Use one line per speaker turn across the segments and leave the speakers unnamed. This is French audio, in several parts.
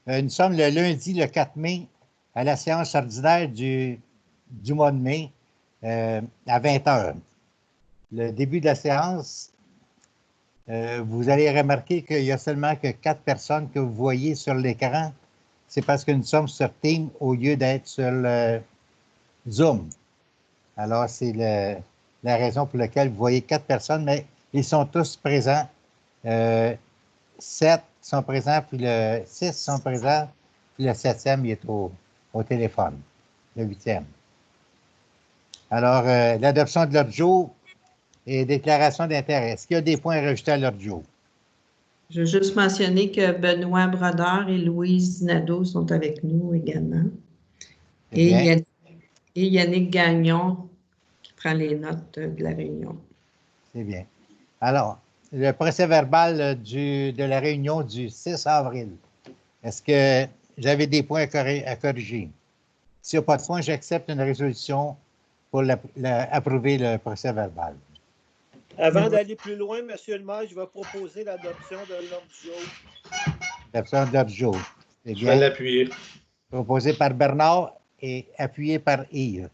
Nous sommes le lundi, le 4 mai, à la séance ordinaire du mois de mai, à 20 heures. Le début de la séance, vous allez remarquer qu'il n'y a seulement que 4 personnes que vous voyez sur l'écran. C'est parce que nous sommes sur Teams au lieu d'être sur le Zoom. Alors, c'est la raison pour laquelle vous voyez 4 personnes, mais ils sont tous présents. 7 sont présents, puis le 6 sont présents, puis le 7e, il est au téléphone, le 8e. Alors, l'adoption de l'ordre du jour et déclaration d'intérêt. Est-ce qu'il y a des points à rajouter à l'ordre du jour?
Je veux juste mentionner que Benoît Brodeur et Louise Nadeau sont avec nous également. Et Yannick Gagnon qui prend les notes de la réunion.
C'est bien. Alors, le procès-verbal de la réunion du 6 avril. Est-ce que j'avais des points à corriger? S'il n'y a pas de points, j'accepte une résolution pour approuver le procès-verbal.
Avant d'aller plus loin, M. le maire, je vais proposer l'adoption de l'ordre du jour.
L'adoption de l'ordre du jour.
Je vais l'appuyer.
Proposé par Bernard et appuyé par Yves.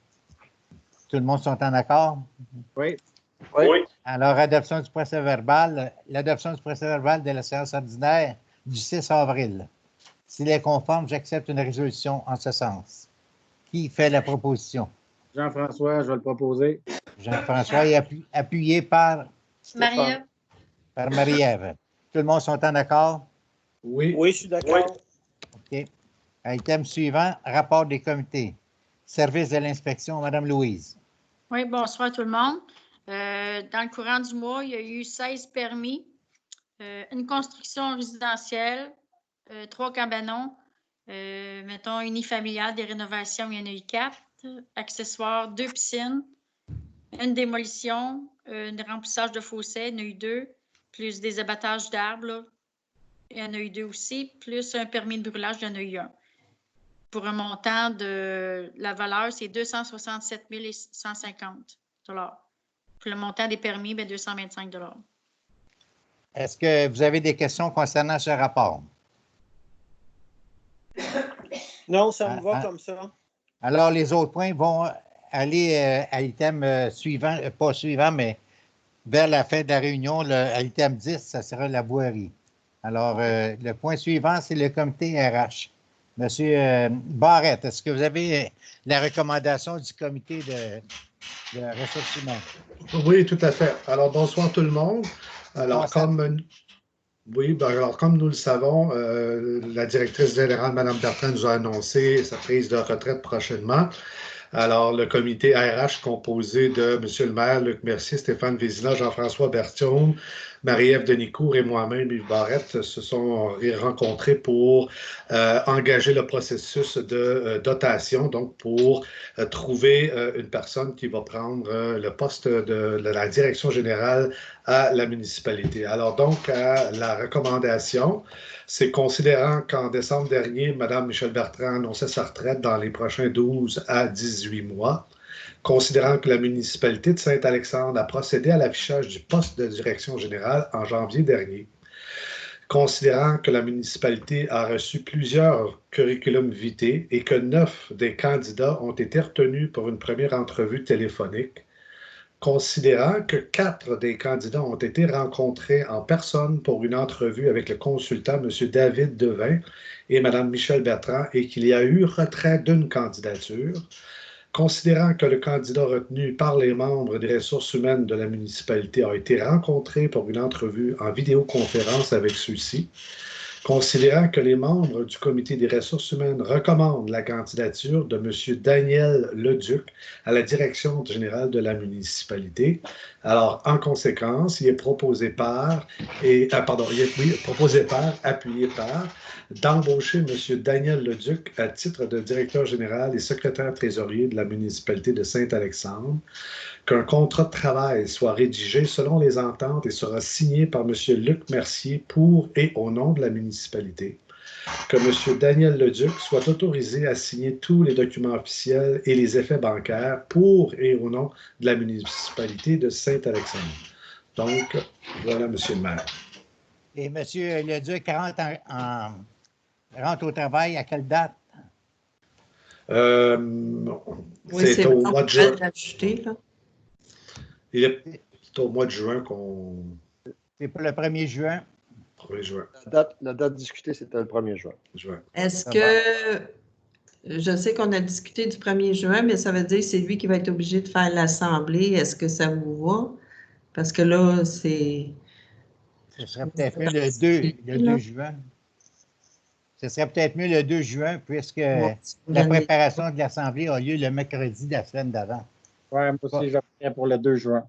Tout le monde sont en accord?
Oui.
Oui.
Alors, adoption du procès-verbal. L'adoption du procès-verbal de la séance ordinaire du 6 avril. S'il est conforme, j'accepte une résolution en ce sens. Qui fait la proposition?
Jean-François, je vais le proposer.
Jean-François est appuyé par
Marie-Ève.
Par Marie-Ève. Tout le monde sont en accord?
Oui.
Oui, je suis d'accord.
OK. Item suivant, rapport des comités. Service de l'inspection, Mme Louise.
Oui, bonsoir tout le monde. Dans le courant du mois, il y a eu 16 permis, une construction résidentielle, 3 cabanons, mettons unifamiliales, des rénovations, il y en a eu 4, accessoires, 2 piscines, une démolition, un remplissage de fossés, il y en a eu 2, plus des abattages d'arbres, il y en a eu 2 aussi, plus un permis de brûlage, il y en a eu 1. Pour un montant de la valeur, c'est 267 150 $. Pour le montant des permis, 225 $.
Est-ce que vous avez des questions concernant ce rapport?
Non, ça me va comme ça.
Alors, les autres points vont aller à l'item suivant, pas suivant, mais vers la fin de la réunion, à l'item 10, ça sera la voirie. Alors, le point suivant, c'est le comité RH. Monsieur Barrette, est-ce que vous avez la recommandation du comité de ressources humaines?
Oui, tout à fait. Alors, bonsoir tout le monde. Alors, comme nous le savons, la directrice générale, Mme Bertrand, nous a annoncé sa prise de retraite prochainement. Alors, le comité RH composé de M. le maire, Luc Mercier, Stéphane Vézina, Jean-François Berthiaume, Marie-Ève Denicourt et moi-même, Yves Barrette, se sont rencontrés pour engager le processus de dotation, donc pour trouver une personne qui va prendre le poste de la direction générale à la municipalité. Alors donc, la recommandation, c'est considérant qu'en décembre dernier, Mme Michèle Bertrand annonçait sa retraite dans les prochains 12 à 18 mois, considérant que la municipalité de Saint-Alexandre a procédé à l'affichage du poste de direction générale en janvier dernier, considérant que la municipalité a reçu plusieurs curriculum vitae et que 9 des candidats ont été retenus pour une première entrevue téléphonique, considérant que 4 des candidats ont été rencontrés en personne pour une entrevue avec le consultant, M. David Devin et Mme Michèle Bertrand, et qu'il y a eu retrait d'une candidature, considérant que le candidat retenu par les membres des ressources humaines de la municipalité a été rencontré pour une entrevue en vidéoconférence avec ceux-ci, considérant que les membres du comité des ressources humaines recommandent la candidature de M. Daniel Leduc à la direction générale de la municipalité. Alors, en conséquence, il est proposé par, appuyé par, d'embaucher M. Daniel Leduc à titre de directeur général et secrétaire trésorier de la municipalité de Saint-Alexandre, qu'un contrat de travail soit rédigé selon les ententes et sera signé par M. Luc Mercier pour et au nom de la municipalité, que M. Daniel Leduc soit autorisé à signer tous les documents officiels et les effets bancaires pour et au nom de la municipalité de Saint-Alexandre. Donc, voilà, M. le maire.
Et M. Leduc rentre rentre au travail à quelle date?
Oui,
c'est au mois de juin.
d'ajouter, là.
C'est au mois de juin qu'on.
C'est pour le 1er juin.
1er juin.
La date discutée, c'était le 1er juin.
Est-ce que, je sais qu'on a discuté du 1er juin, mais ça veut dire que c'est lui qui va être obligé de faire l'assemblée. Est-ce que ça vous va? Parce que là, c'est...
Ce serait peut-être mieux le 2 juin. Ce serait peut-être mieux le 2 juin, puisque la préparation de l'Assemblée a lieu le mercredi de la semaine d'avant.
Oui, moi aussi, je vais pour le 2 juin.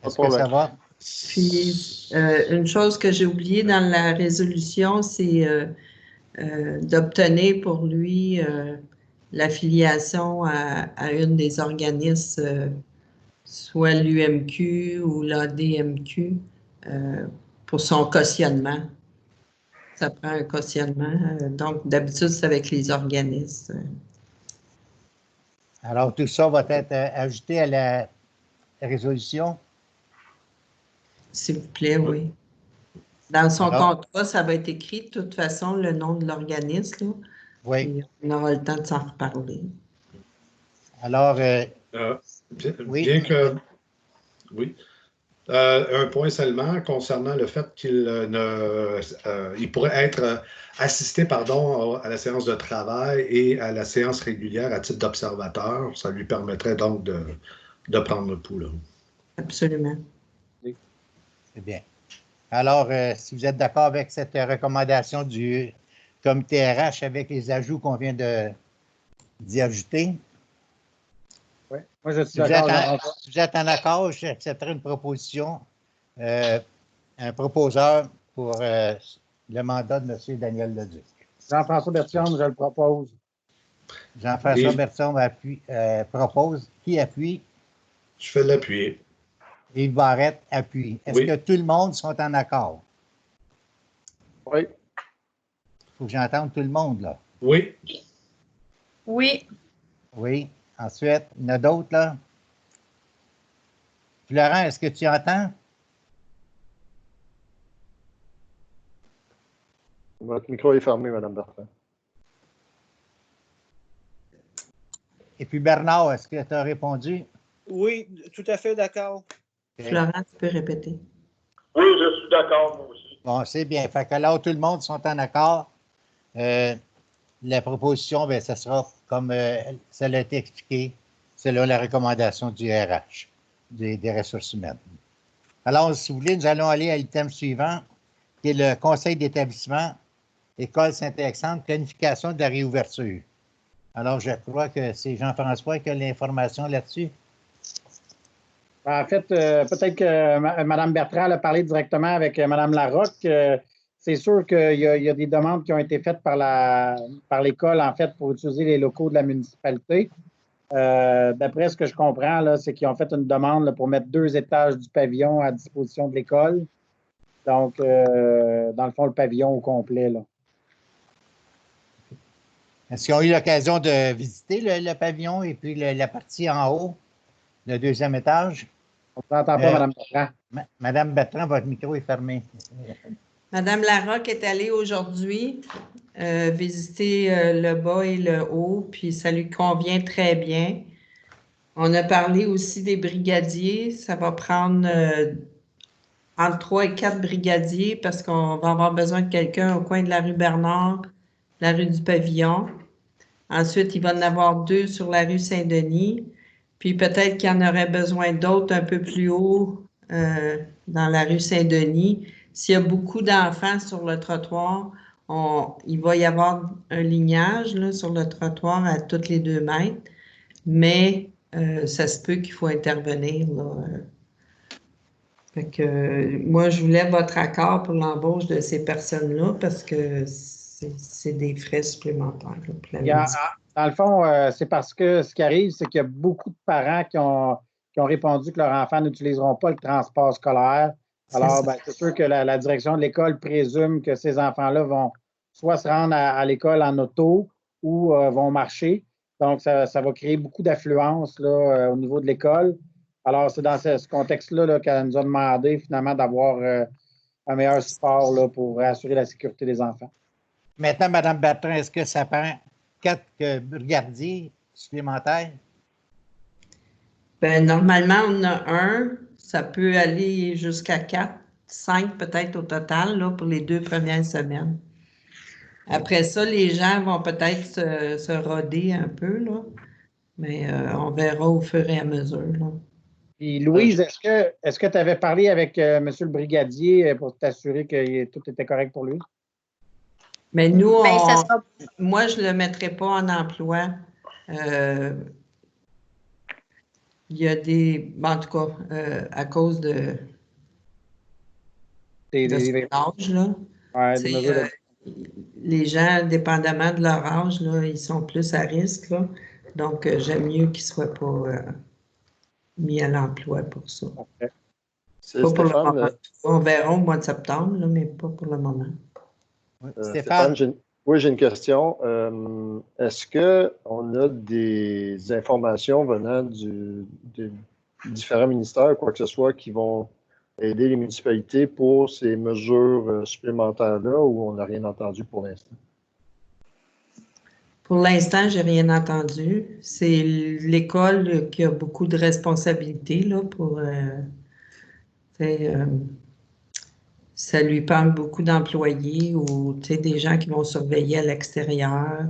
Est-ce que ça va?
Puis, une chose que j'ai oubliée dans la résolution, c'est d'obtenir pour lui l'affiliation à une des organismes, soit l'UMQ ou l'ADMQ, pour son cautionnement. Ça prend un cautionnement. Donc, d'habitude, c'est avec les organismes.
Alors, tout ça va être ajouté à la résolution?
S'il vous plaît, oui. Dans son contrat, ça va être écrit de toute façon le nom de l'organisme.
Oui.
On aura le temps de s'en reparler.
Alors,
oui. Bien que. Oui. Un point seulement concernant le fait qu'il il pourrait être assisté à la séance de travail et à la séance régulière à titre d'observateur. Ça lui permettrait donc de prendre le pouls. Là.
Absolument.
C'est bien. Alors, si vous êtes d'accord avec cette recommandation du comité RH avec les ajouts qu'on vient d'y ajouter?
Oui, moi je suis d'accord.
Si vous êtes en accord, j'accepterai une proposition, un proposeur pour le mandat de M. Daniel Leduc.
Jean-François Bertium, je le propose.
Jean-François Bertium propose. Qui appuie?
Je fais l'appuyer.
Yves Barrette appuie. Est-ce que tout le monde sont en accord?
Oui.
Il faut que j'entende tout le monde, là.
Oui.
Oui.
Oui. Ensuite, il y en a d'autres, là. Florent, est-ce que tu entends?
Votre micro est fermé, Mme Bertrand.
Et puis Bernard, est-ce que tu as répondu?
Oui, tout à fait d'accord.
Okay.
Florent, tu peux répéter.
Oui, je suis d'accord, moi aussi.
Bon, c'est bien. Fait que là, tout le monde sont en accord. La proposition, bien, ça sera comme ça a été expliqué, selon la recommandation du RH, des ressources humaines. Alors, si vous voulez, nous allons aller à l'item suivant, qui est le conseil d'établissement, École Saint-Alexandre, planification de la réouverture. Alors, je crois que c'est Jean-François qui a l'information là-dessus.
En fait, peut-être que Mme Bertrand a parlé directement avec Mme Larocque. C'est sûr qu'il y a des demandes qui ont été faites par l'école, en fait, pour utiliser les locaux de la municipalité. D'après ce que je comprends, là, c'est qu'ils ont fait une demande là, pour mettre 2 étages du pavillon à disposition de l'école. Donc, dans le fond, le pavillon au complet. Là.
Est-ce qu'ils ont eu l'occasion de visiter le pavillon et puis la partie en haut, le 2e étage?
On ne t'entend pas, Mme Bertrand.
Madame Bertrand, votre micro est fermé.
Madame Larocque est allée aujourd'hui visiter le bas et le haut, puis ça lui convient très bien. On a parlé aussi des brigadiers. Ça va prendre entre 3 et 4 brigadiers parce qu'on va avoir besoin de quelqu'un au coin de la rue Bernard, la rue du Pavillon. Ensuite, il va en avoir 2 sur la rue Saint-Denis. Puis peut-être qu'il y en aurait besoin d'autres un peu plus haut dans la rue Saint-Denis. S'il y a beaucoup d'enfants sur le trottoir, il va y avoir un lignage là, sur le trottoir à toutes les 2 mètres, mais ça se peut qu'il faut intervenir. Là. Fait que, moi, je voulais votre accord pour l'embauche de ces personnes-là parce que c'est des frais supplémentaires. Là,
dans le fond, c'est parce que ce qui arrive, c'est qu'il y a beaucoup de parents qui ont répondu que leurs enfants n'utiliseront pas le transport scolaire. Alors, c'est sûr que la direction de l'école présume que ces enfants-là vont soit se rendre à l'école en auto ou vont marcher. Donc, ça va créer beaucoup d'affluence au niveau de l'école. Alors, c'est dans ce contexte-là qu'elle nous a demandé finalement d'avoir un meilleur support là, pour assurer la sécurité des enfants.
Maintenant, Mme Bertrand, est-ce que ça prend 4 brigadiers supplémentaires?
Ben, normalement, on a un. Ça peut aller jusqu'à 4, 5 peut-être au total là, pour les 2 premières semaines. Après ça, les gens vont peut-être se roder un peu, là, mais on verra au fur et à mesure. Là.
Puis Louise, est-ce que tu avais parlé avec M. le brigadier pour t'assurer que tout était correct pour lui?
Mais nous,
Ben, ça sera...
moi, je ne le mettrai pas en emploi. Il y a des... En tout cas, à cause de son âge, là.
Ouais, des mesures
les gens, dépendamment de leur âge, là, ils sont plus à risque. Là. Donc, j'aime mieux qu'ils ne soient pas mis à l'emploi pour ça.
Okay.
Pas pour le moment. On verra au mois de septembre, là, mais pas pour le moment.
Stéphane, j'ai une question. Est-ce qu'on a des informations venant des différents ministères, quoi que ce soit, qui vont aider les municipalités pour ces mesures supplémentaires-là ou on n'a rien entendu pour l'instant?
Pour l'instant, je n'ai rien entendu. C'est l'école qui a beaucoup de responsabilités là, pour... ça lui parle beaucoup d'employés ou des gens qui vont surveiller à l'extérieur.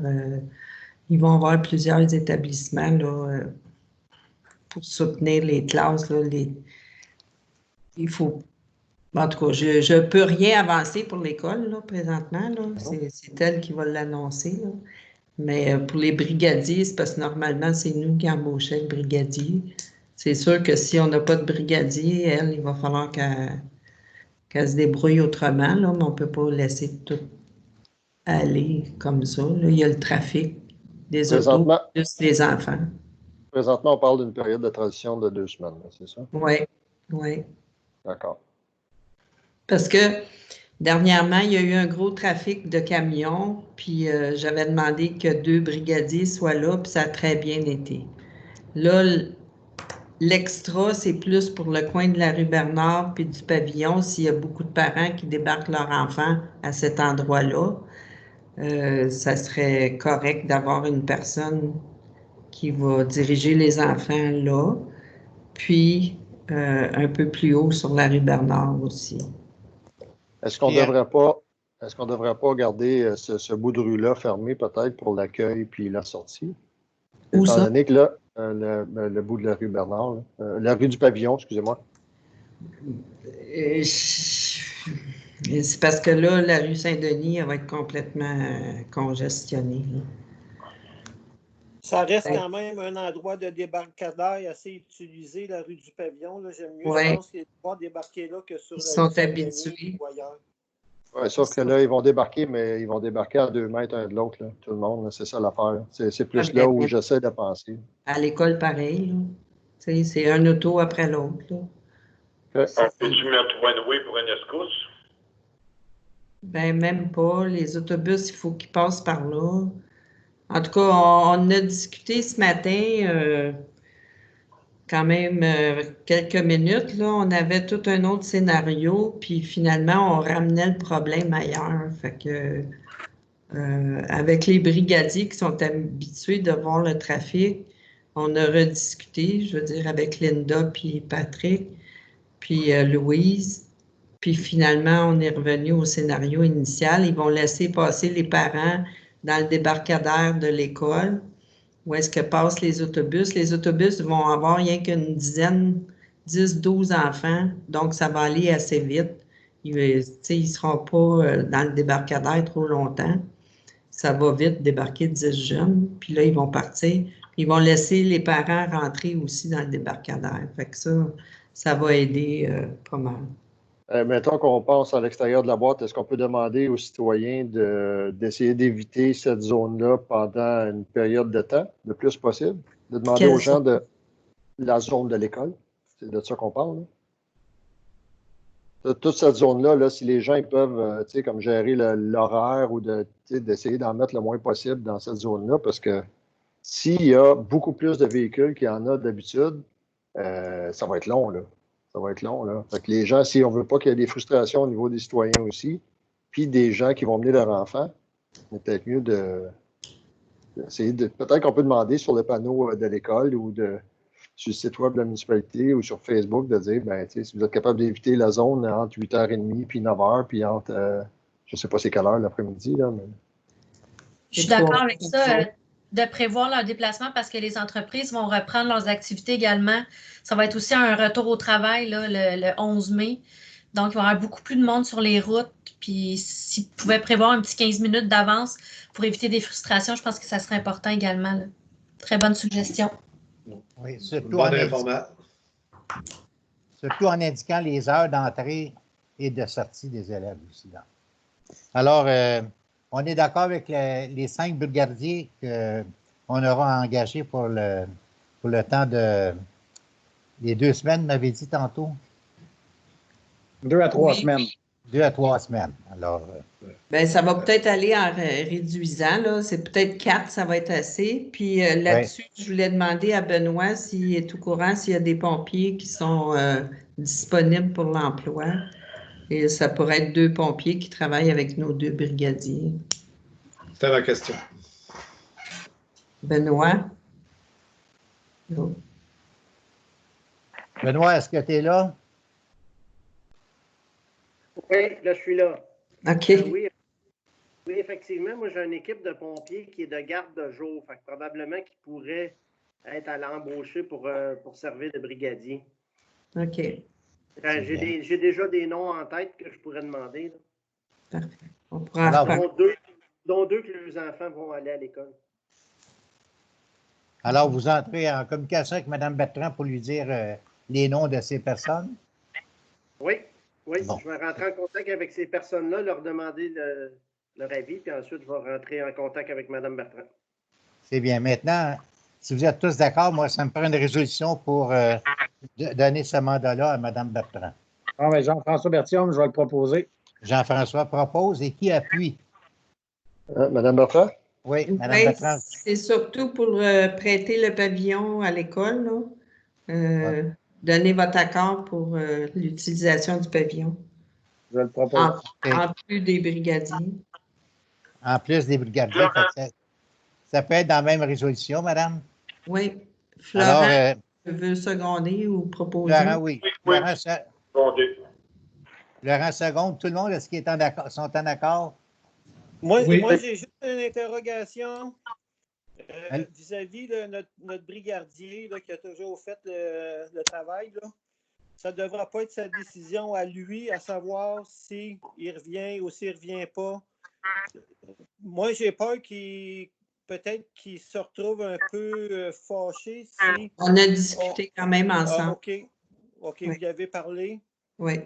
Ils vont avoir plusieurs établissements là, pour soutenir les classes. Là, il faut... En tout cas, je ne peux rien avancer pour l'école là, présentement. Là. C'est elle qui va l'annoncer. Là. Mais pour les brigadiers, c'est parce que normalement, c'est nous qui embauchons le brigadier. C'est sûr que si on n'a pas de brigadier, elle, il va falloir qu'elle se débrouille autrement, là, mais on ne peut pas laisser tout aller comme ça. Là. Il y a le trafic des autos, plus les enfants.
Présentement, on parle d'une période de transition de 2 semaines, c'est ça?
Oui, oui.
D'accord.
Parce que dernièrement, il y a eu un gros trafic de camions, puis j'avais demandé que 2 brigadiers soient là, puis ça a très bien été. Là, l'extra, c'est plus pour le coin de la rue Bernard puis du pavillon, s'il y a beaucoup de parents qui débarquent leurs enfants à cet endroit-là. Ça serait correct d'avoir une personne qui va diriger les enfants là, puis un peu plus haut sur la rue Bernard aussi.
Est-ce qu'on ne devrait pas garder ce bout de rue-là fermé peut-être pour l'accueil puis la sortie?
Où
Étant
ça?
donné que là, le bout de la rue Bernard, là, la rue du Pavillon, excusez-moi.
C'est parce que là, la rue Saint-Denis, elle va être complètement congestionnée. Là.
Ça reste quand même un endroit de débarcadère assez utilisé, la rue du Pavillon. J'aime mieux, je pense, qu'ils vont débarquer là que sur
ils
la
sont
rue Saint-Denis
habitués.
ou ailleurs.
Oui, sauf que là, ils vont débarquer, mais ils vont débarquer à 2 mètres un de l'autre, tout le monde. C'est ça l'affaire. C'est plus là où j'essaie de penser.
À l'école, pareil. C'est un auto après l'autre.
Okay. Peux-tu mettre one-way pour une escousse?
Ben, même pas. Les autobus, il faut qu'ils passent par là. En tout cas, on a discuté ce matin, quand même quelques minutes. Là, on avait tout un autre scénario, puis finalement, on ramenait le problème ailleurs. Fait que, avec les brigadiers qui sont habitués de voir le trafic, on a rediscuté, je veux dire, avec Linda puis Patrick, puis Louise. Puis finalement, on est revenu au scénario initial. Ils vont laisser passer les parents dans le débarcadère de l'école, où est-ce que passent les autobus. Les autobus vont avoir rien qu'une dizaine, 10, 12 enfants, donc ça va aller assez vite. Ils ne seront pas dans le débarcadère trop longtemps. Ça va vite débarquer 10 jeunes, puis là, ils vont partir. Ils vont laisser les parents rentrer aussi dans le débarcadère. Fait que ça va aider pas mal.
Mettons qu'on pense à l'extérieur de la boîte, est-ce qu'on peut demander aux citoyens d'essayer d'éviter cette zone-là pendant une période de temps, le plus possible? De demander aux gens de la zone de l'école? C'est de ça qu'on parle, là? Toute cette zone-là, là, si les gens ils peuvent comme gérer l'horaire ou d'essayer d'en mettre le moins possible dans cette zone-là, parce que s'il y a beaucoup plus de véhicules qu'il y en a d'habitude, ça va être long, là. Ça va être long, là. Fait que les gens, si on ne veut pas qu'il y ait des frustrations au niveau des citoyens aussi, puis des gens qui vont mener leurs enfants, peut-être mieux d'essayer de. Peut-être qu'on peut demander sur le panneau de l'école ou sur le site web de la municipalité ou sur Facebook de dire, ben, si vous êtes capable d'éviter la zone entre 8h30 puis 9h, puis entre, je ne sais pas c'est quelle heure l'après-midi, là, mais.
Je suis d'accord avec ça, de prévoir leur déplacement parce que les entreprises vont reprendre leurs activités également. Ça va être aussi un retour au travail là, le 11 mai. Donc, il va y avoir beaucoup plus de monde sur les routes. Puis, s'ils pouvaient prévoir un petit 15 minutes d'avance pour éviter des frustrations, je pense que ça serait important également. Là. Très bonne suggestion.
Oui, surtout en indiquant les heures d'entrée et de sortie des élèves aussi. Là. Alors, on est d'accord avec les 5 brigadiers qu'on aura engagés pour le temps des 2 semaines, vous m'avez dit tantôt?
2 à 3 semaines.
2 à 3 semaines. Alors,
ben, ça va peut-être aller en réduisant. Là. C'est peut-être 4, ça va être assez. Puis là-dessus, je voulais demander à Benoît s'il est au courant, s'il y a des pompiers qui sont disponibles pour l'emploi. Et ça pourrait être 2 pompiers qui travaillent avec nos 2 brigadiers.
C'était ma question.
Benoît?
Non. Benoît, est-ce que tu es là?
Oui, là, je suis là.
OK.
Oui, effectivement, moi, j'ai une équipe de pompiers qui est de garde de jour. Fait que probablement qu'ils pourraient être à l'embaucher pour servir de brigadier.
OK.
J'ai déjà des noms en tête que je pourrais demander.
Là. Parfait. On pourra
dont deux que les enfants vont aller à l'école.
Alors, vous entrez en communication avec Mme Bertrand pour lui dire les noms de ces personnes?
Oui,
bon.
Je vais rentrer en contact avec ces personnes-là, leur demander leur avis, puis ensuite, je vais rentrer en contact avec Mme Bertrand.
C'est bien. Maintenant, si vous êtes tous d'accord, moi, ça me prend une résolution pour donner ce mandat-là à Mme Bertrand.
Ah, mais Jean-François Berthiaume, je vais le proposer.
Jean-François propose et qui appuie?
Mme Bertrand?
Oui, Mme Bertrand.
C'est surtout pour prêter le pavillon à l'école. Donner votre accord pour l'utilisation du pavillon.
Je le propose.
En plus des brigadiers.
En plus des brigadiers. Ça peut être dans la même résolution, madame?
Oui. Florent veut seconder ou proposer?
Florent, oui. Florent seconde. Tout le monde, est-ce qu'ils sont en accord?
Moi j'ai juste une interrogation vis-à-vis de notre brigadier là, qui a toujours fait le travail. Là. Ça ne devra pas être sa décision à lui, à savoir s'il revient ou s'il ne revient pas. Moi, j'ai peur peut-être qu'il se retrouve un peu fâché.
On a discuté quand même ensemble.
OK, oui. Vous y avez parlé?
Oui.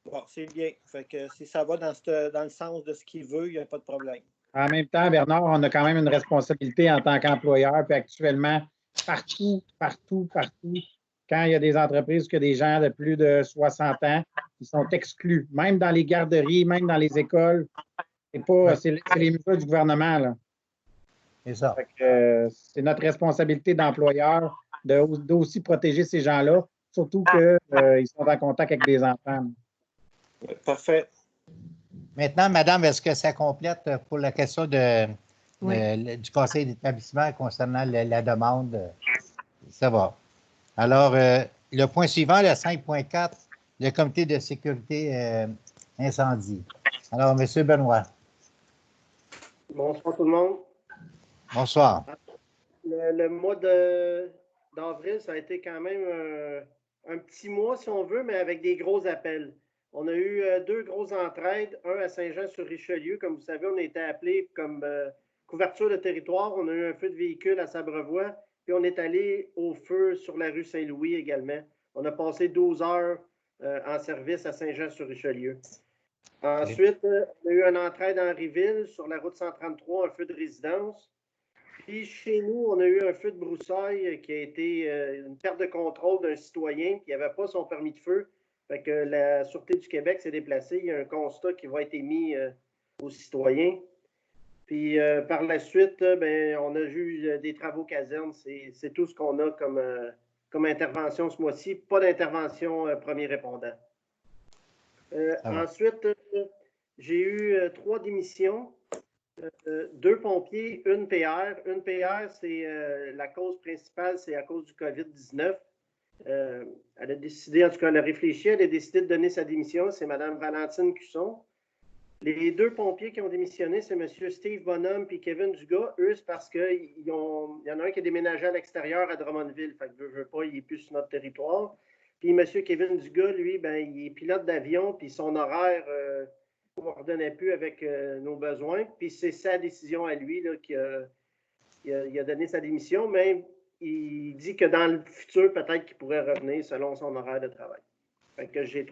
Bon, c'est bien. Fait que si ça va dans le sens de ce qu'il veut, il n'y a pas de problème.
En même temps, Bernard, on a quand même une responsabilité en tant qu'employeur, puis actuellement, partout, quand il y a des entreprises qui ont des gens de plus de 60 ans, ils sont exclus, même dans les garderies, même dans les écoles. C'est les mesures du gouvernement, là.
C'est ça.
C'est notre responsabilité d'employeur d'aussi protéger ces gens-là, surtout qu'ils sont en contact avec des enfants.
Parfait.
Maintenant, madame, est-ce que ça complète pour la question du conseil d'établissement concernant la demande? Ça va. Alors, le point suivant, le 5.4, le comité de sécurité incendie. Alors, M. Benoît.
Bonsoir tout le monde.
Bonsoir.
Le mois d'avril, ça a été quand même un petit mois, si on veut, mais avec des gros appels. On a eu 2 grosses entraides, un à Saint-Jean-sur-Richelieu. Comme vous savez, on a été appelé comme couverture de territoire. On a eu un feu de véhicule à Sabrevois, puis on est allé au feu sur la rue Saint-Louis également. On a passé 12 heures en service à Saint-Jean-sur-Richelieu. Ensuite, on a eu une entraide à Henryville sur la route 133, un feu de résidence. Puis chez nous, on a eu un feu de broussailles qui a été une perte de contrôle d'un citoyen qui n'avait pas son permis de feu. Fait que la Sûreté du Québec s'est déplacée. Il y a un constat qui va être émis aux citoyens. Puis par la suite, on a eu des travaux casernes. C'est tout ce qu'on a comme intervention ce mois-ci. Pas d'intervention premier répondant. Ensuite, j'ai eu 3 démissions. 2 pompiers, une PR. Une PR, c'est la cause principale, c'est à cause du COVID-19. Elle a décidé, en tout cas, elle a réfléchi, elle a décidé de donner sa démission. C'est Mme Valentine Cusson. Les 2 pompiers qui ont démissionné, c'est M. Steve Bonhomme et Kevin Dugas. Eux, c'est parce qu'il y en a un qui a déménagé à l'extérieur à Drummondville. Fait que veut pas, il n'est plus sur notre territoire. Puis M. Kevin Dugas, lui, ben, il est pilote d'avion, puis son horaire ne coordonnait plus avec nos besoins. Puis c'est sa décision à lui là, il a donné sa démission, mais il dit que dans le futur, peut-être qu'il pourrait revenir selon son horaire de travail. Fait que j'ai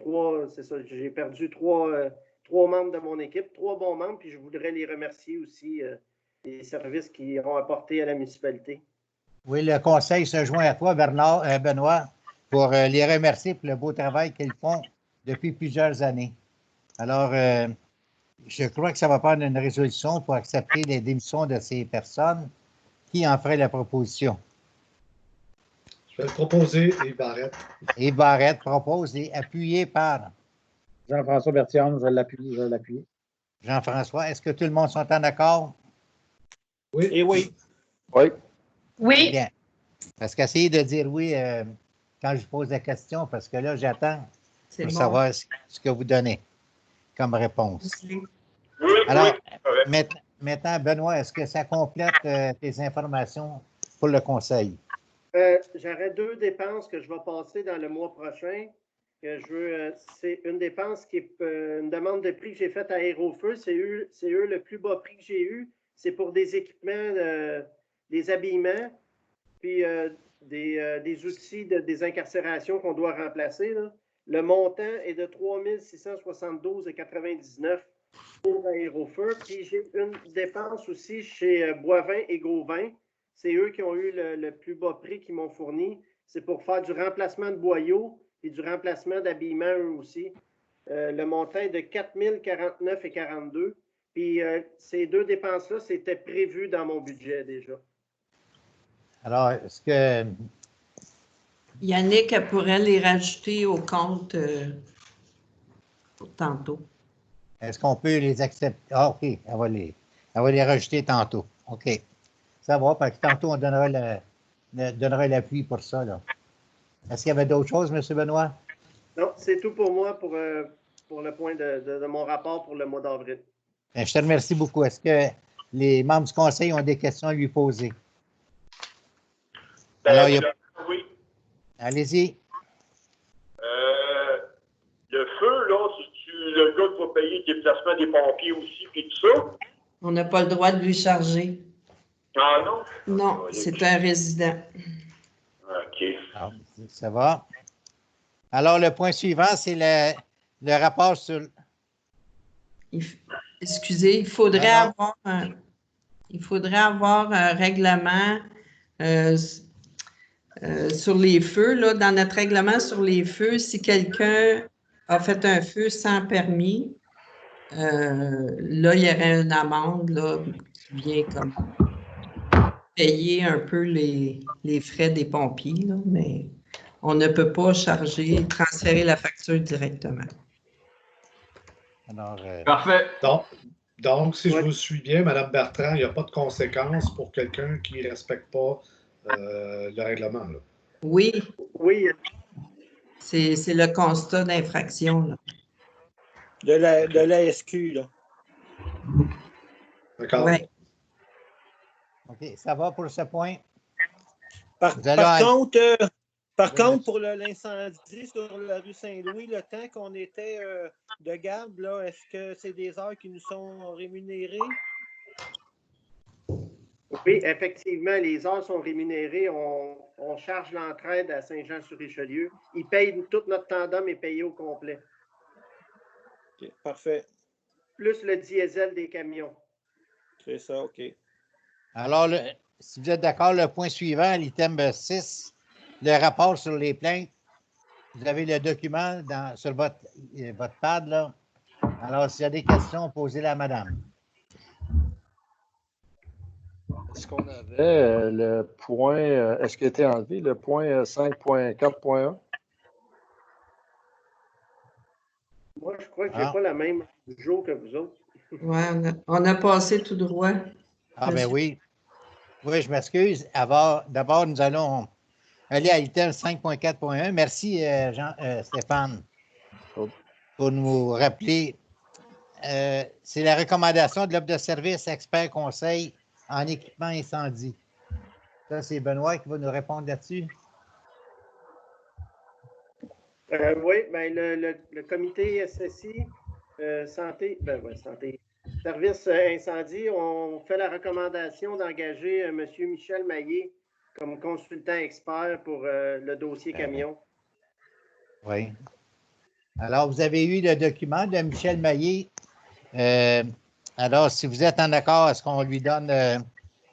perdu trois membres de mon équipe, 3 bons membres, puis je voudrais les remercier aussi des services qu'ils ont apportés à la municipalité.
Oui, le conseil se joint à toi, Benoît, pour les remercier pour le beau travail qu'ils font depuis plusieurs années. Alors, je crois que ça va prendre une résolution pour accepter les démissions de ces personnes. Qui en ferait la proposition?
Je vais le proposer, Yves Barrette.
Yves Barrette propose et appuyé par
Jean-François Bertillon, je vais l'appuyer.
Jean-François, est-ce que tout le monde sont en accord?
Oui.
Et oui.
Oui.
Oui.
Bien. Parce qu'essayez de dire oui quand je pose la question, parce que là, j'attends pour savoir ce que vous donnez comme réponse.
Oui,
Alors,
oui.
maintenant, Benoît, est-ce que ça complète tes informations pour le conseil?
J'aurais 2 dépenses que je vais passer dans le mois prochain. C'est une dépense qui est une demande de prix que j'ai faite à Aérofeu. C'est eux le plus bas prix que j'ai eu. C'est pour des équipements, des habillements, puis des outils de désincarcération qu'on doit remplacer. Là. Le montant est de 3 672,99 pour Aérofeu. Puis j'ai une dépense aussi chez Boivin et Gauvin. C'est eux qui ont eu le plus bas prix qu'ils m'ont fourni. C'est pour faire du remplacement de boyaux et du remplacement d'habillement, eux aussi. Le montant est de 4 049,42. Puis ces 2 dépenses-là, c'était prévu dans mon budget déjà.
Alors, est-ce que
Yannick pourrait les rajouter au compte pour tantôt?
Est-ce qu'on peut les accepter? Ah, OK, elle va les rajouter tantôt. OK. Ça va, parce que tantôt, on donnera l'appui pour ça. Là. Est-ce qu'il y avait d'autres choses, M. Benoît?
Non, c'est tout pour moi pour le point de mon rapport pour le mois d'avril.
Bien, je te remercie beaucoup. Est-ce que les membres du conseil ont des questions à lui poser? Alors,
oui.
Allez-y.
Le feu, là, c'est le gars qui va payer le déplacement des pompiers aussi, puis tout ça?
On n'a pas le droit de lui charger.
Ah non?
Non, c'est un résident.
OK.
Alors, ça va. Alors, le point suivant, c'est le rapport sur...
Excusez, il faudrait avoir un règlement sur les feux. Là, dans notre règlement sur les feux, si quelqu'un a fait un feu sans permis, là, il y aurait une amende là, qui vient comme payer un peu les frais des pompiers, là, mais on ne peut pas transférer la facture directement.
Alors,
Parfait.
Donc, si je vous suis bien, Mme Bertrand, il n'y a pas de conséquences pour quelqu'un qui ne respecte pas le règlement. Là.
Oui.
Oui.
C'est le constat d'infraction. Là.
De la SQ, là.
D'accord.
Ouais.
OK, ça va pour ce point?
Par contre, pour l'incendie sur la rue Saint-Louis, le temps qu'on était de garde, là, est-ce que c'est des heures qui nous sont rémunérées?
Oui, effectivement, les heures sont rémunérées. On charge l'entraide à Saint-Jean-sur-Richelieu. Ils payent tout notre tandem est payé au complet.
Okay, parfait.
Plus le diesel des camions.
C'est ça, OK.
Alors, si vous êtes d'accord, le point suivant, l'item 6, le rapport sur les plaintes. Vous avez le document sur votre pad, là. Alors, s'il y a des questions, posez-les à madame.
Est-ce qu'on avait le point, est-ce qu'il a été enlevé, le point 5.4.1?
Moi, je crois que je n'ai pas la même jour que vous autres.
Oui, on a passé tout droit.
Ah, ben oui. Oui, je m'excuse. D'abord, nous allons aller à l'item 5.4.1. Merci, Stéphane, pour nous rappeler. C'est la recommandation de l'offre de service expert conseil en équipement incendie. Ça, c'est Benoît qui va nous répondre là-dessus.
Oui, ben le comité SSI santé, santé, service incendie, on fait la recommandation d'engager M. Michel Maillé comme consultant expert pour le dossier camion.
Oui. Alors, vous avez eu le document de Michel Maillé. Alors, si vous êtes en accord, est-ce qu'on lui donne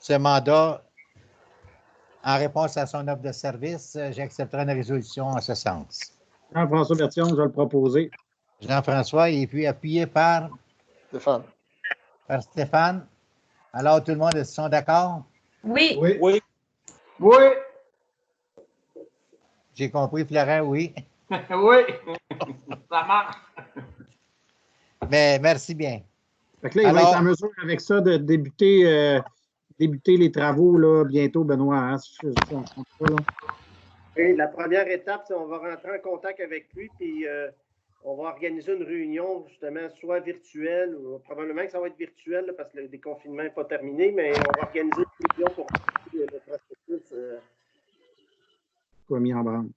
ce mandat en réponse à son offre de service? J'accepterai une résolution en ce sens.
Jean-François Bertillon, je vais le proposer.
Jean-François, et puis appuyé par
Stéphane.
Par Stéphane. Alors, tout le monde, est-ce sont d'accord?
Oui.
Oui.
Oui.
J'ai compris, Florent, oui.
Oui. Ça marche.
Mais merci bien.
Fait que là, il va être en mesure avec ça de débuter les travaux là, bientôt, Benoît. Hein, si je ne me trompe pas, là.
Et la première étape, c'est qu'on va rentrer en contact avec lui, puis on va organiser une réunion, justement, soit virtuelle, ou probablement que ça va être virtuel, là, parce que le déconfinement n'est pas terminé, mais on va organiser une réunion pour le processus.
Soit mis en branle.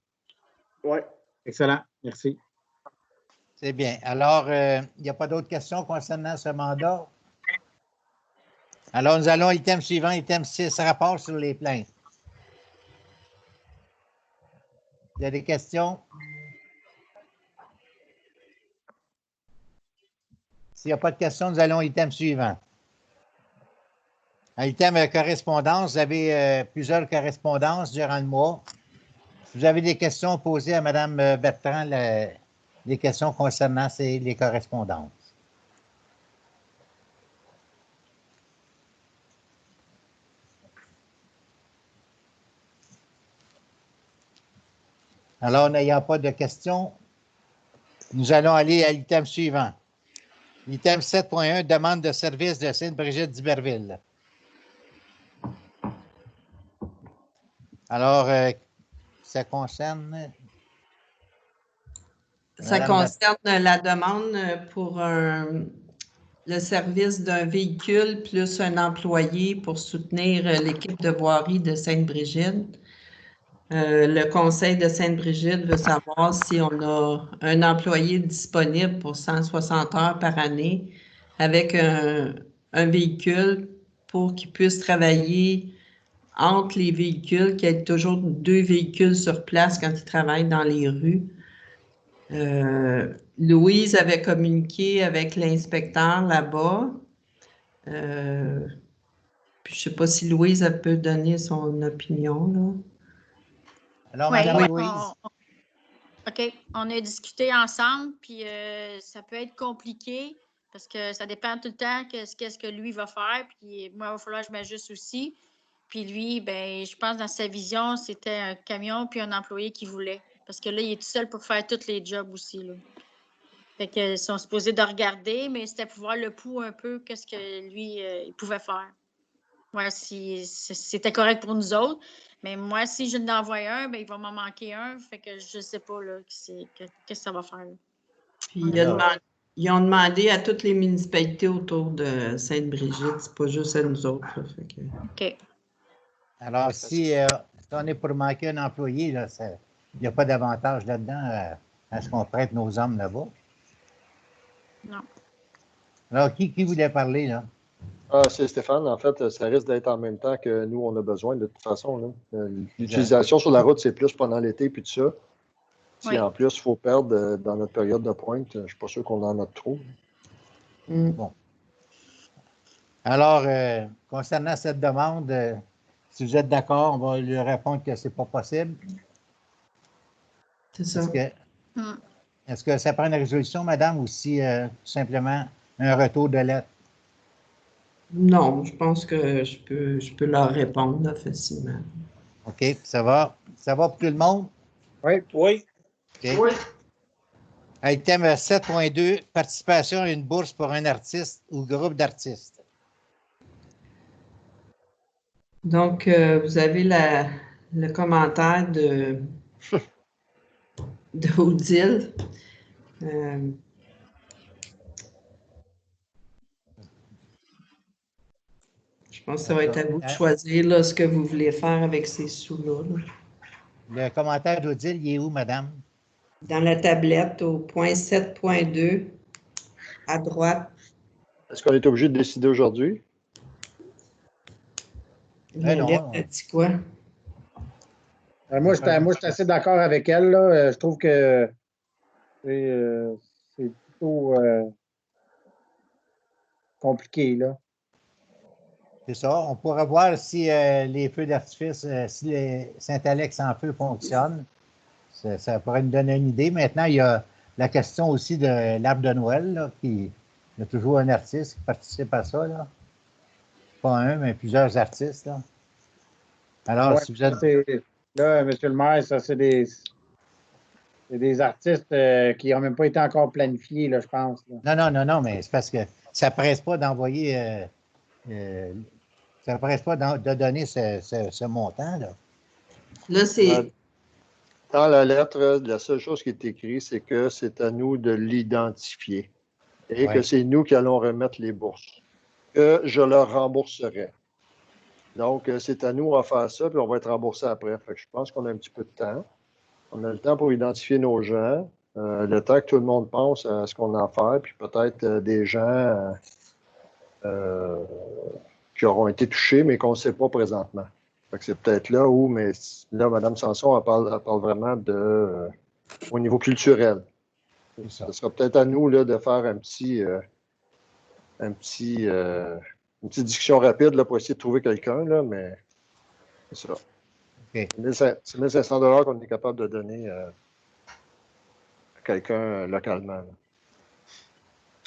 Oui.
Excellent. Merci.
C'est bien. Alors, il n'y a pas d'autres questions concernant ce mandat? Alors, nous allons à l'item suivant, item 6, rapport sur les plaintes. Il y a des questions? S'il n'y a pas de questions, nous allons à l'item suivant. À l'item correspondance, vous avez plusieurs correspondances durant le mois. Si vous avez des questions posées à Mme Bertrand, les questions concernant les correspondances. Alors, n'ayant pas de questions, nous allons aller à l'item suivant. L'item 7.1, demande de service de Sainte-Brigitte d'Iberville. Alors, ça concerne...
Ça concerne la demande pour le service d'un véhicule plus un employé pour soutenir l'équipe de voirie de Sainte-Brigitte. Le conseil de Sainte-Brigitte veut savoir si on a un employé disponible pour 160 heures par année avec un véhicule pour qu'il puisse travailler entre les véhicules, qu'il y ait toujours 2 véhicules sur place quand il travaille dans les rues. Louise avait communiqué avec l'inspecteur là-bas. Puis je ne sais pas si Louise elle peut donner son opinion, là.
Alors, Mme Louise.
OK. On a discuté ensemble, puis ça peut être compliqué parce que ça dépend tout le temps qu'est-ce que lui va faire. Puis moi, il va falloir que je m'ajuste aussi. Puis lui, ben, je pense dans sa vision, c'était un camion puis un employé qu'il voulait. Parce que là, il est tout seul pour faire tous les jobs aussi, là. Fait qu'ils sont supposés de regarder, mais c'était pour voir le pouls un peu, qu'est-ce que lui, il pouvait faire. Ouais, si c'était correct pour nous autres. Mais moi, si je n'envoie un, ben, il va m'en manquer un. Fait que je ne sais pas là, qu'est-ce que ça va faire. Là.
Puis ils ont demandé à toutes les municipalités autour de Sainte-Brigitte. C'est pas juste à nous autres. Là, fait que...
OK.
Alors, si on est pour manquer un employé, il n'y a pas d'avantage là-dedans à ce qu'on prête nos hommes là-bas.
Non.
Alors, qui voulait parler, là?
C'est Stéphane. En fait, ça risque d'être en même temps que nous, on a besoin de toute façon. L'utilisation sur la route, c'est plus pendant l'été puis tout ça. Si en plus, il faut perdre dans notre période de pointe, je ne suis pas sûr qu'on en a trop.
Bon. Alors, concernant cette demande, si vous êtes d'accord, on va lui répondre que ce n'est pas possible.
C'est ça.
Est-ce que ça prend une résolution, madame, ou si tout simplement un retour de lettre?
Non, je pense que je peux leur répondre là, facilement.
OK, ça va. Ça va pour tout le monde?
Oui.
Oui.
Okay.
Oui.
Item 7.2, participation à une bourse pour un artiste ou groupe d'artistes.
Donc, vous avez le commentaire d'Odile. Je pense que ça va être à vous de choisir là, ce que vous voulez faire avec ces sous-là.
Le commentaire d'Odile, il est où, madame?
Dans la tablette, au point 7.2, à droite.
Est-ce qu'on est obligé de décider aujourd'hui?
La lettre, elle dit quoi?
Moi, je suis assez d'accord avec elle. Là. Je trouve que c'est plutôt compliqué. Là.
C'est ça. On pourra voir si les feux d'artifice, si les Saint-Alex en feu fonctionnent. Ça pourrait nous donner une idée. Maintenant, il y a la question aussi de l'arbre de Noël, là, il y a toujours un artiste qui participe à ça. Là. Pas un, mais plusieurs artistes. Là. Alors, si vous êtes...
Là, M. le maire, ça, c'est des artistes qui n'ont même pas été encore planifiés, là, je pense. Là.
Non, mais c'est parce que ça ne presse pas d'envoyer... ça ne presse pas de donner ce montant.
Là, c'est...
Dans la lettre, la seule chose qui est écrite, c'est que c'est à nous de l'identifier et que c'est nous qui allons remettre les bourses, que je leur rembourserai. Donc, c'est à nous à faire ça, puis on va être remboursé après. Fait que je pense qu'on a un petit peu de temps. On a le temps pour identifier nos gens, le temps que tout le monde pense à ce qu'on a à faire, puis peut-être des gens qui auront été touchés, mais qu'on ne sait pas présentement. C'est peut-être là où, mais là, Mme Sanson, elle parle vraiment au niveau culturel. Ce sera peut-être à nous là, de faire une petite discussion rapide là, pour essayer de trouver quelqu'un, là, mais c'est ça.
Okay.
C'est 1 500 qu'on est capable de donner à quelqu'un localement. Là.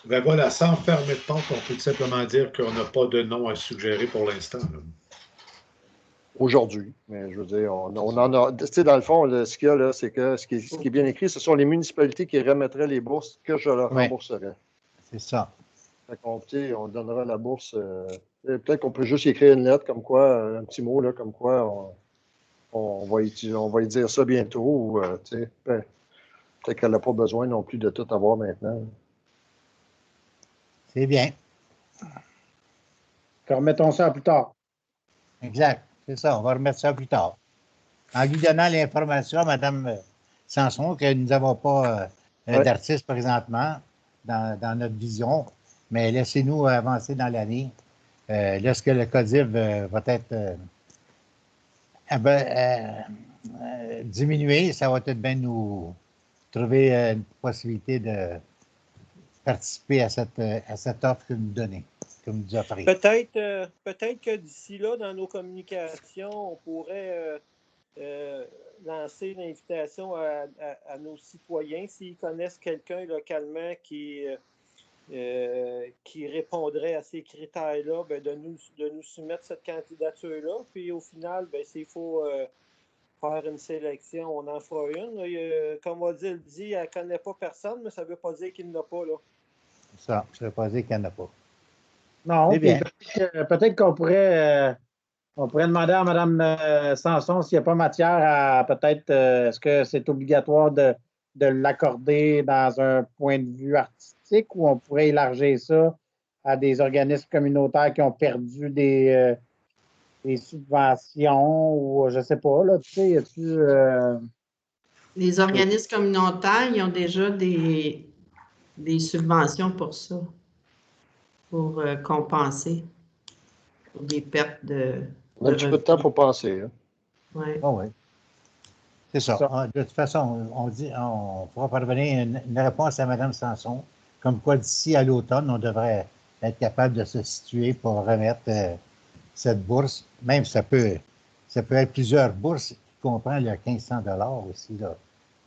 Ben voilà, sans fermer de porte, on peut tout simplement dire qu'on n'a pas de nom à suggérer pour l'instant.
Aujourd'hui, mais je veux dire, on en a. Tu sais, dans le fond, là, ce qu'il y a là, c'est que ce qui est bien écrit, ce sont les municipalités qui remettraient les bourses que je leur rembourserai.
C'est ça.
Fait qu'on, on donnera la bourse. Peut-être qu'on peut juste écrire une lettre comme quoi, un petit mot là, comme quoi on va y dire ça bientôt. Ou, peut-être qu'elle n'a pas besoin non plus de tout avoir maintenant.
C'est bien.
Remettons ça plus tard.
Exact. C'est ça, on va remettre ça plus tard. En lui donnant l'information à Mme Sanson que nous n'avons pas d'artiste présentement dans notre vision, mais laissez-nous avancer dans l'année. Lorsque le CODIV va être diminué, ça va peut-être bien nous trouver une possibilité de participer à cette offre que nous donnez.
Peut-être que d'ici là, dans nos communications, on pourrait lancer l'invitation à nos citoyens, s'ils connaissent quelqu'un localement qui répondrait à ces critères-là, ben, de nous soumettre cette candidature-là. Puis au final, ben, s'il faut faire une sélection, on en fera une. Comme Odile dit, elle ne connaît pas personne, mais ça ne veut pas dire qu'il n'y en a pas. Là.
Ça ne veut pas dire qu'il n'y en a pas.
Non, peut-être qu'on pourrait, demander à Mme Sanson s'il n'y a pas matière à peut-être, est-ce que c'est obligatoire de l'accorder dans un point de vue artistique ou on pourrait élargir ça à des organismes communautaires qui ont perdu des subventions ou je ne sais pas, là, tu sais, y a-tu...
Les organismes communautaires, ils ont déjà des subventions pour ça. Pour compenser pour des pertes de.
On a un petit peu de temps pour penser. Hein?
Oui.
Oh, oui. C'est ça. De toute façon, on pourra parvenir une réponse à Mme Sanson, comme quoi d'ici à l'automne, on devrait être capable de se situer pour remettre cette bourse. Même ça peut être plusieurs bourses qui comprennent le 1 500 $ aussi. Là.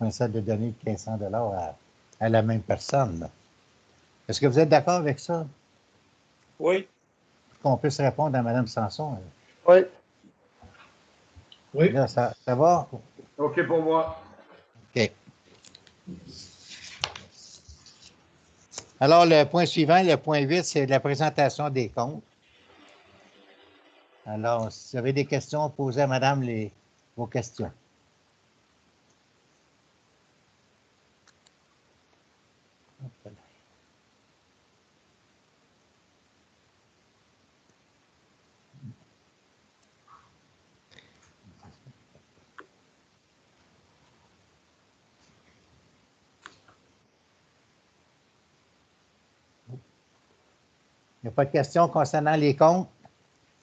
On essaie de donner 1 500 $ à la même personne. Est-ce que vous êtes d'accord avec ça?
Oui.
Qu'on puisse répondre à Mme Sanson.
Oui.
Oui.
Là, ça va?
OK pour moi.
OK. Alors, le point suivant, le point 8, c'est la présentation des comptes. Alors, si vous avez des questions, posez à madame vos questions. Il n'y a pas de questions concernant les comptes.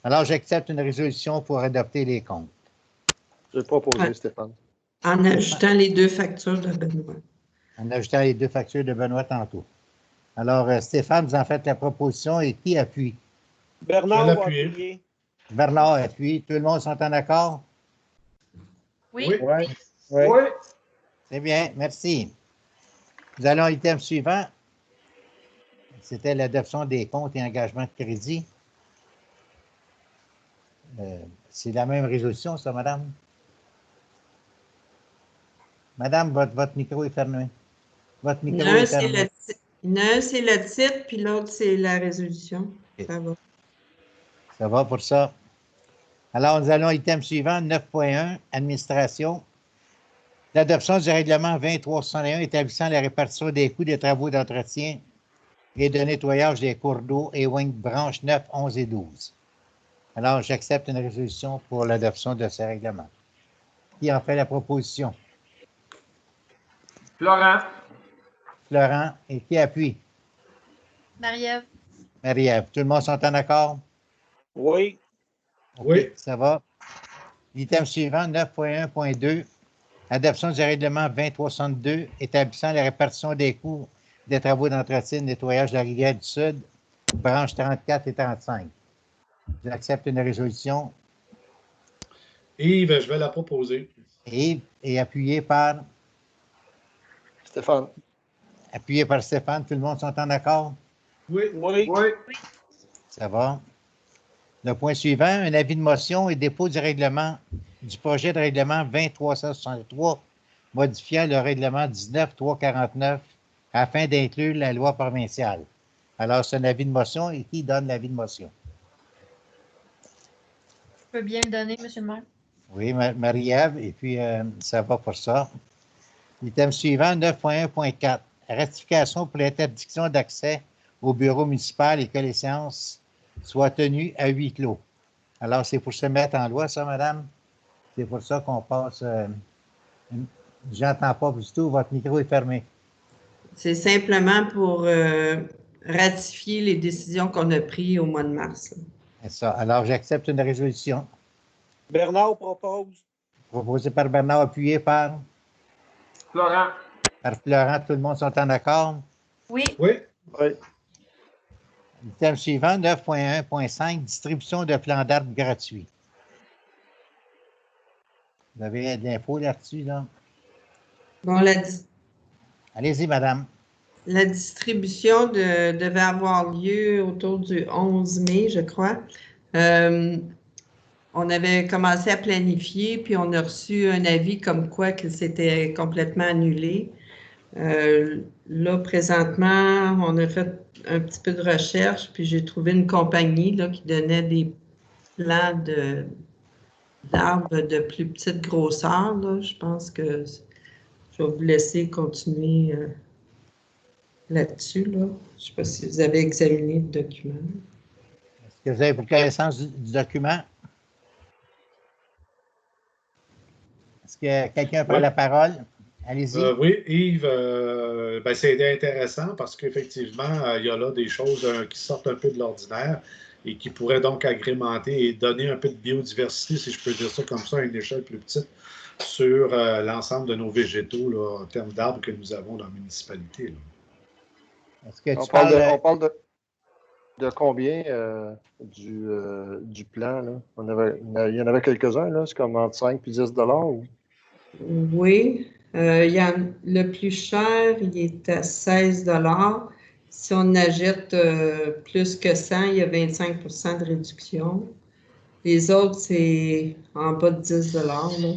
Alors, j'accepte une résolution pour adopter les comptes.
Je vais proposer, Stéphane.
En ajoutant les 2 factures de Benoît.
En ajoutant les 2 factures de Benoît tantôt. Alors, Stéphane, vous en faites la proposition et qui appuie?
Bernard va appuyer.
Bernard appuie. Tout le monde sont en accord?
Oui.
Oui.
C'est bien, merci. Nous allons à l'item suivant. C'était l'adoption des comptes et engagements de crédit. C'est la même résolution, ça, madame? Madame, votre micro est fermé. Votre micro est fermé.
Un, c'est le titre, puis l'autre, c'est la résolution. Okay. Ça va.
Ça va pour ça. Alors, nous allons à l'item suivant, 9.1, administration. L'adoption du règlement 2361 établissant la répartition des coûts des travaux d'entretien et de nettoyage des cours d'eau et wing branches 9, 11 et 12. Alors, j'accepte une résolution pour l'adoption de ce règlement. Qui en fait la proposition?
Florent.
Florent. Et qui appuie?
Marie-Ève.
Marie-Ève. Tout le monde sont en accord?
Oui.
Okay, oui. Ça va. L'item suivant, 9.1.2. Adoption du règlement 2062 établissant la répartition des coûts des travaux d'entretien et de nettoyage de la rivière du Sud, branches 34 et 35. J'accepte une résolution.
Yves, je vais la proposer.
Yves, et appuyé par?
Stéphane.
Appuyé par Stéphane. Tout le monde sont en accord?
Oui.
Oui.
Oui.
Ça va. Le point suivant, un avis de motion et dépôt du règlement du projet de règlement 2363 modifiant le règlement 19349 afin d'inclure la loi provinciale. Alors, c'est un avis de motion et qui donne l'avis de motion?
Je peux bien le donner, M. le maire.
Oui, Marie-Ève, et puis ça va pour ça. L'item suivant, 9.1.4. Ratification pour l'interdiction d'accès au bureau municipal et que les séances soient tenues à huis clos. Alors, c'est pour se mettre en loi, ça, madame? C'est pour ça qu'on passe... J'entends pas du tout, votre micro est fermé.
C'est simplement pour ratifier les décisions qu'on a prises au mois de mars.
C'est ça. Alors, j'accepte une résolution.
Bernard propose.
Proposé par Bernard, appuyé par?
Florent.
Par Florent, tout le monde sont en accord?
Oui.
Oui.
Oui.
Item suivant, 9.1.5, distribution de plans d'arbres gratuits. Vous avez de l'info là-dessus, là?
Bon,
allez-y, madame.
La distribution devait avoir lieu autour du 11 mai, je crois. On avait commencé à planifier, puis on a reçu un avis comme quoi que c'était complètement annulé. Là, présentement, on a fait un petit peu de recherche, puis j'ai trouvé une compagnie là, qui donnait des plans d'arbres de plus petite grosseur. Là. Je pense que je vais vous laisser continuer là-dessus. Là. Je ne sais pas si vous avez examiné le document.
Est-ce que vous avez pris connaissance du document? Est-ce que quelqu'un prend la parole? Allez-y.
Oui, Yves, c'est intéressant parce qu'effectivement, il y a là des choses qui sortent un peu de l'ordinaire et qui pourraient donc agrémenter et donner un peu de biodiversité, si je peux dire ça comme ça, à une échelle plus petite, sur l'ensemble de nos végétaux là, en termes d'arbres que nous avons dans la municipalité. Là.
Est-ce que
on parle de combien du plan? Là? Il y en avait quelques-uns, là, c'est comme entre 5 et 10 $?
Oui. Le plus cher, il est à 16 $. Si on achète plus que 100, il y a 25 % de réduction. Les autres, c'est en bas de 10 $. Là.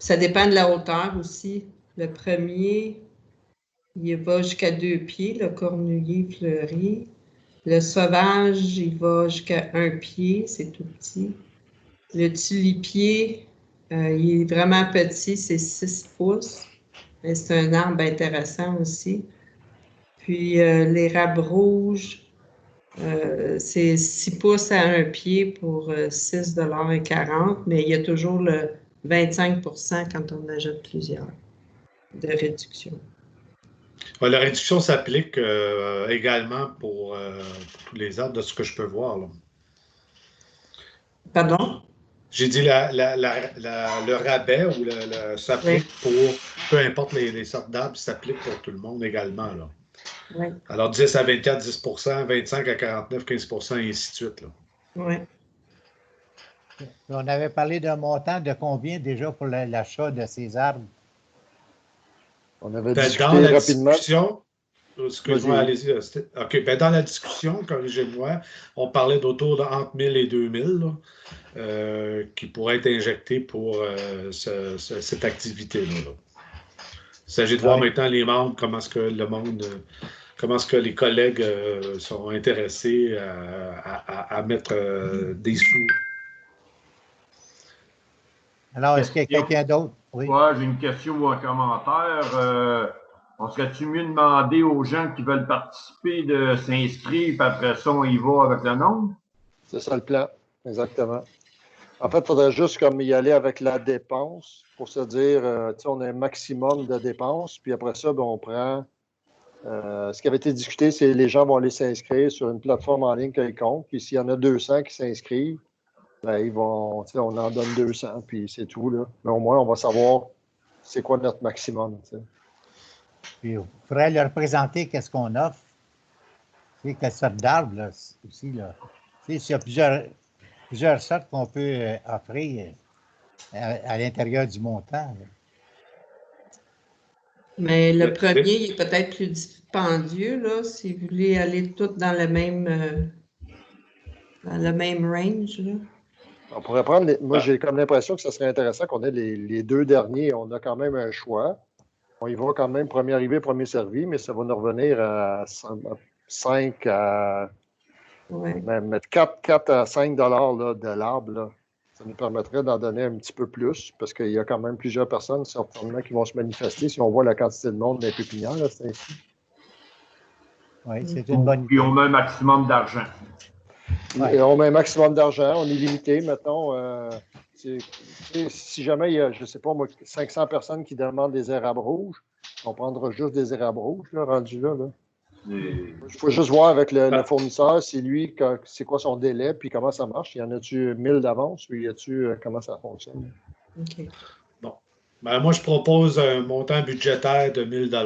Ça dépend de la hauteur aussi. Le premier, il va jusqu'à 2 pieds, le cornulier fleuri. Le sauvage, il va jusqu'à 1 pied, c'est tout petit. Le tulipier, il est vraiment petit, c'est 6 pouces. Mais c'est un arbre intéressant aussi. Puis l'érable rouge, c'est 6 pouces à 1 pied pour 6,40 $, mais il y a toujours le 25 % quand on achète plusieurs de réduction.
La réduction s'applique également pour tous les arbres, de ce que je peux voir. Là.
Pardon?
J'ai dit le rabais ou s'applique pour, peu importe les sortes d'arbres, s'applique pour tout le monde également. Là.
Oui.
Alors 10 à 24, 10 25 à 49, 15 et ainsi de suite.
Oui.
On avait parlé d'un montant de combien déjà pour l'achat de ces arbres?
On avait
discuté
rapidement.
Discussion, excuse-moi, allez-y. OK, ben dans la discussion, corrigez-moi, on parlait d'autour de entre 1000 et 2000 là, qui pourraient être injectés pour cette activité-là. Là. Il s'agit de voir maintenant les membres, comment est-ce que les collègues sont intéressés à mettre des sous.
Alors, est-ce qu'il y a quelqu'un d'autre?
Oui, j'ai une question ou un commentaire. On serait-tu mieux demander aux gens qui veulent participer de s'inscrire, puis après ça, on y va avec le nombre?
C'est ça le plan, exactement. En fait, il faudrait juste comme y aller avec la dépense pour se dire, on a un maximum de dépenses, puis après ça, ben, on prend. Ce qui avait été discuté, c'est que les gens vont aller s'inscrire sur une plateforme en ligne quelconque, puis s'il y en a 200 qui s'inscrivent, ben, on en donne 200, puis c'est tout. Là. Mais au moins, on va savoir c'est quoi notre maximum. T'sais.
Puis, il faudrait leur présenter qu'est-ce qu'on offre. Tu sais, quelle sorte d'arbre, là, aussi. Là. Tu sais, s'il y a plusieurs sortes qu'on peut offrir à l'intérieur du montant. Là.
Mais le premier, il est peut-être plus dispendieux, là, si vous voulez aller tous dans le même range. Là.
On pourrait prendre, moi j'ai comme l'impression que ce serait intéressant qu'on ait les deux derniers. On a quand même un choix. On y va quand même premier arrivé, premier servi, mais ça va nous revenir à 5 à même 4 à 5 $ là, de l'arbre. Là. Ça nous permettrait d'en donner un petit peu plus parce qu'il y a quand même plusieurs personnes certainement qui vont se manifester si on voit la quantité de monde des pépinières. Là, c'est ainsi.
Oui, c'est une bonne idée.
Puis on met un maximum d'argent.
Ouais. On met un maximum d'argent, on est limité, mettons. Si jamais il y a, je ne sais pas moi, 500 personnes qui demandent des érables rouges, on prendra juste des érables rouges, là, rendu là. Il faut juste voir avec le fournisseur, c'est lui, c'est quoi son délai, puis comment ça marche. Y en a-tu 1000 d'avance ou y a-tu comment ça fonctionne?
OK.
Bon. Ben, moi, je propose un montant budgétaire de 1000 $.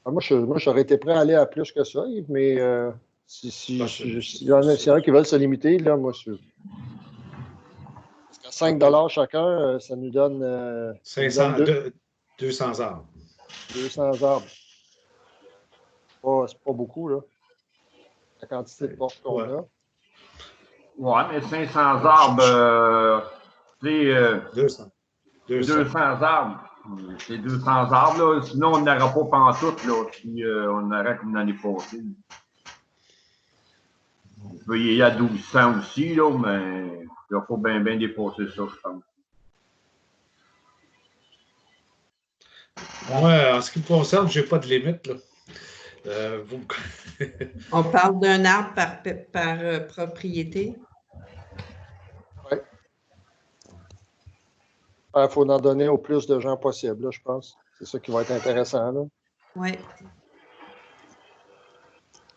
Moi, j'aurais été prêt à aller à plus que ça, Yves, mais s'il y en a qui veulent se limiter, là, moi, je 5 $ chacun, ça nous donne
200 arbres.
200 arbres. C'est pas beaucoup, là. La quantité de portes qu'on a.
Ouais, mais 500 arbres, c'est 200 arbres. C'est 200 arbres, là. Sinon, on n'aura pas pantoute, là, si on aurait comme l'année passée. On peut y aller à 1200 aussi, là, mais il ne faut bien dépasser ça, je pense.
Moi, en ce qui me concerne, je n'ai pas de limite, là.
On parle d'un arbre par propriété?
Oui. Il faut en donner au plus de gens possible, là, je pense. C'est ça qui va être intéressant. Là.
Oui.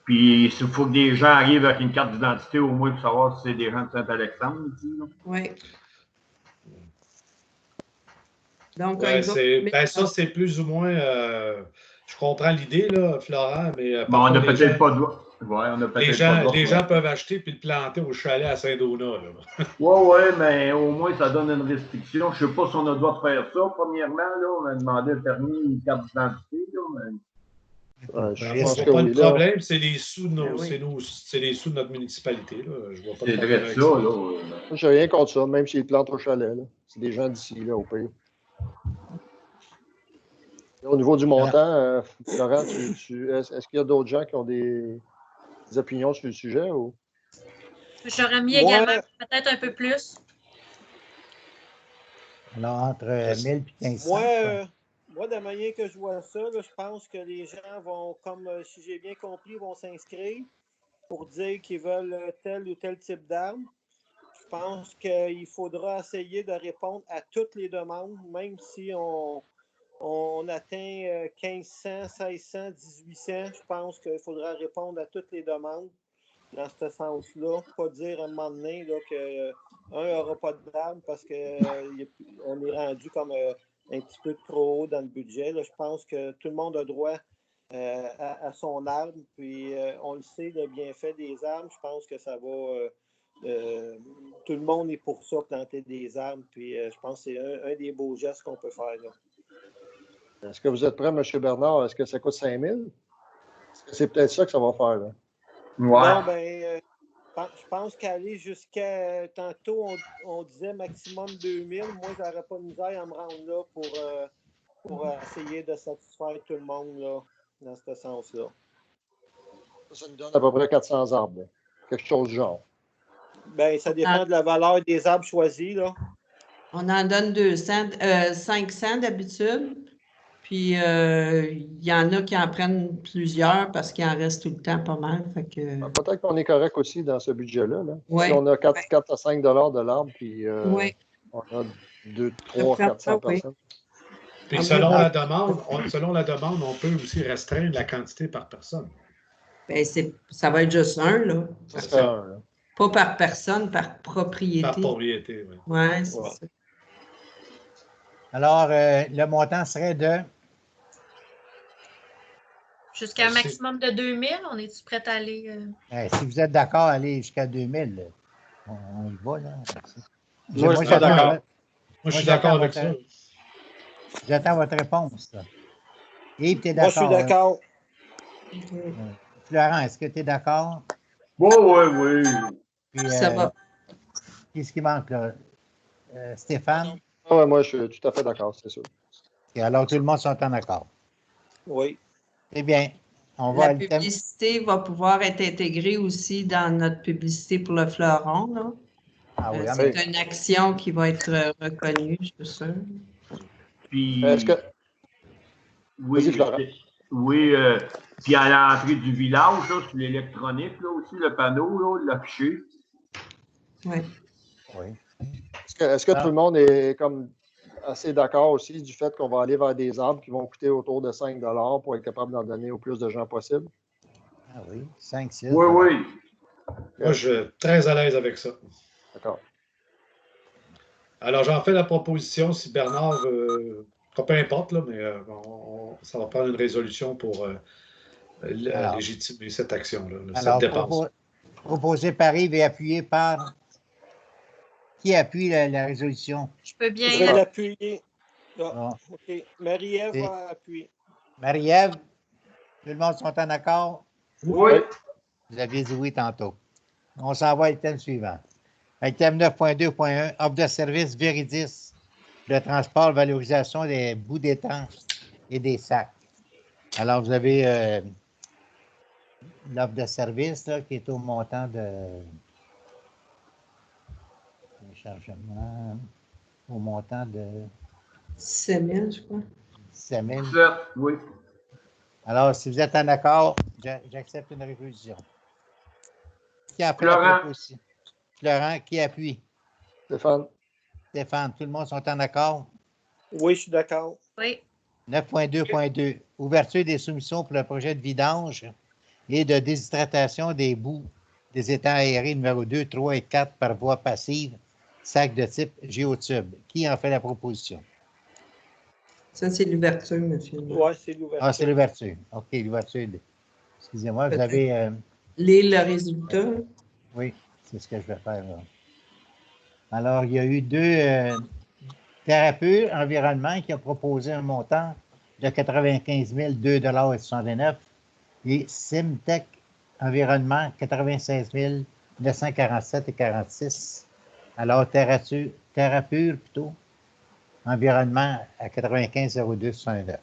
Puis, il faut que des gens arrivent avec une carte d'identité au moins pour savoir si c'est des gens de Saint-Alexandre.
Oui. Donc,
ça, c'est plus ou moins... je comprends l'idée, là, Florent, mais...
Bon, on n'a peut-être pas de... Ouais, on a
les gens peuvent acheter puis le planter au chalet à Saint-Donat.
Oui, mais au moins, ça donne une restriction. Je ne sais pas si on a le droit de faire ça. Premièrement, là, on a demandé un permis, une carte d'identité.
C'est pas le problème, c'est les sous de c'est les sous de notre municipalité. Là. Je vois pas de problème avec ça.
Je n'ai rien contre ça, même s'ils plantent au chalet. C'est des gens d'ici, là, au pays. Au niveau du montant, Florent, est-ce qu'il y a d'autres gens qui ont des opinions sur le sujet? Ou?
J'aurais mis également peut-être un peu plus.
Alors, entre 1000 et 1500.
Moi, de la manière que je vois ça, là, je pense que les gens vont, comme si j'ai bien compris, vont s'inscrire pour dire qu'ils veulent tel ou tel type d'arme. Je pense qu'il faudra essayer de répondre à toutes les demandes, même si on atteint 1500, 1600, 1800. Je pense qu'il faudra répondre à toutes les demandes dans ce sens-là. Pas dire à un moment donné qu'un n'aura pas d'arme parce qu'on est rendu comme un petit peu trop haut dans le budget. Là, je pense que tout le monde a droit à son arme. Puis on le sait, le bienfait des armes, je pense que ça va. Tout le monde est pour ça, planter des arbres. Puis je pense que c'est un des beaux gestes qu'on peut faire là.
Est-ce que vous êtes prêt, M. Bernard? Est-ce que ça coûte 5 000? Est-ce que c'est peut-être ça que ça va faire? Là?
Ouais. Non, je pense qu'aller jusqu'à tantôt, on disait maximum 2000. Moi, j'aurais pas de misère à me rendre là pour essayer de satisfaire tout le monde là, dans ce sens-là.
Ça nous donne à peu près 400 arbres. Là. Quelque chose du genre.
Bien, ça dépend de la valeur des arbres choisis. Là.
On en donne 500 d'habitude. Puis, il y en a qui en prennent plusieurs parce qu'il en reste tout le temps pas mal. Fait que...
Peut-être qu'on est correct aussi dans ce budget-là. Là.
Ouais.
Si on a 4 à 5 de l'arbre, puis on a 2, 3, 400 personnes.
Puis selon la demande, on peut aussi restreindre la quantité par personne.
Bien, ça va être juste un, là.
C'est un, là.
Pas par personne, par propriété.
Par propriété, oui.
Oui, c'est ça.
Alors, le montant serait de?
Jusqu'à un maximum de 2000, on est-tu prêt à aller?
Si vous êtes d'accord, allez jusqu'à 2000. On y va, là.
Moi, je suis d'accord. Moi, je suis d'accord avec ça.
J'attends votre réponse. Là. Yves, tu es d'accord?
Moi, je suis d'accord.
Florent, est-ce que tu es d'accord?
Oui.
Puis,
ça va.
Qu'est-ce qui manque, là? Stéphane?
Oui, moi, je suis tout à fait d'accord, c'est sûr.
Et alors, tout le monde sont en accord?
Oui.
Eh bien, on va...
La publicité va pouvoir être intégrée aussi dans notre publicité pour le fleuron, là.
Ah oui,
c'est une action qui va être reconnue, je suis sûr.
Puis...
Est-ce que...
Oui, oui, puis à l'entrée du village, là, sur l'électronique, là aussi, le panneau, là, l'affiché.
Oui.
Est-ce que tout le monde est comme assez d'accord aussi du fait qu'on va aller vers des arbres qui vont coûter autour de 5 pour être capable d'en donner au plus de gens possible?
Ah oui, 5, 6.
Oui.
Moi, je suis très à l'aise avec ça.
D'accord.
Alors, j'en fais la proposition si Bernard, peu importe, là, mais ça va prendre une résolution pour légitimer cette action-là, cette dépense.
Proposé par Yves et appuyé par... Qui appuie la résolution?
Je peux bien.
Je vais l'appuyer. OK. Marie-Ève va appuyer.
Marie-Ève, tout le monde sont en accord?
Oui.
Vous aviez dit oui tantôt. On s'en va au thème suivant. Le thème 9.2.1, offre de service Véridis, le transport, valorisation des bouts d'étanches et des sacs. Alors, vous avez l'offre de service là, qui est au montant de téléchargement, au montant de
7 000, je crois.
7 000.
Oui.
Alors, si vous êtes en accord, j'accepte une révision. Qui a fait la proposition? Florent, qui appuie?
Stéphane.
Stéphane, tout le monde sont en accord?
Oui, je suis d'accord.
Oui.
9.2.2, ouverture des soumissions pour le projet de vidange et de déshydratation des bouts des étangs aérés numéro 2, 3 et 4 par voie passive, sac de type géotube. Qui en fait la proposition?
Ça, c'est l'ouverture, monsieur.
Oui, c'est l'ouverture.
Ah, c'est l'ouverture. OK, l'ouverture. Excusez-moi, vous avez...
Lire le résultat.
Oui, c'est ce que je vais faire. Là. Alors, il y a eu deux Thérapeute Environnement qui a proposé un montant de 95 002,69 et Simtech Environnement 96 947,46. Alors, Thérapeute plutôt, Environnement à 95 002,69.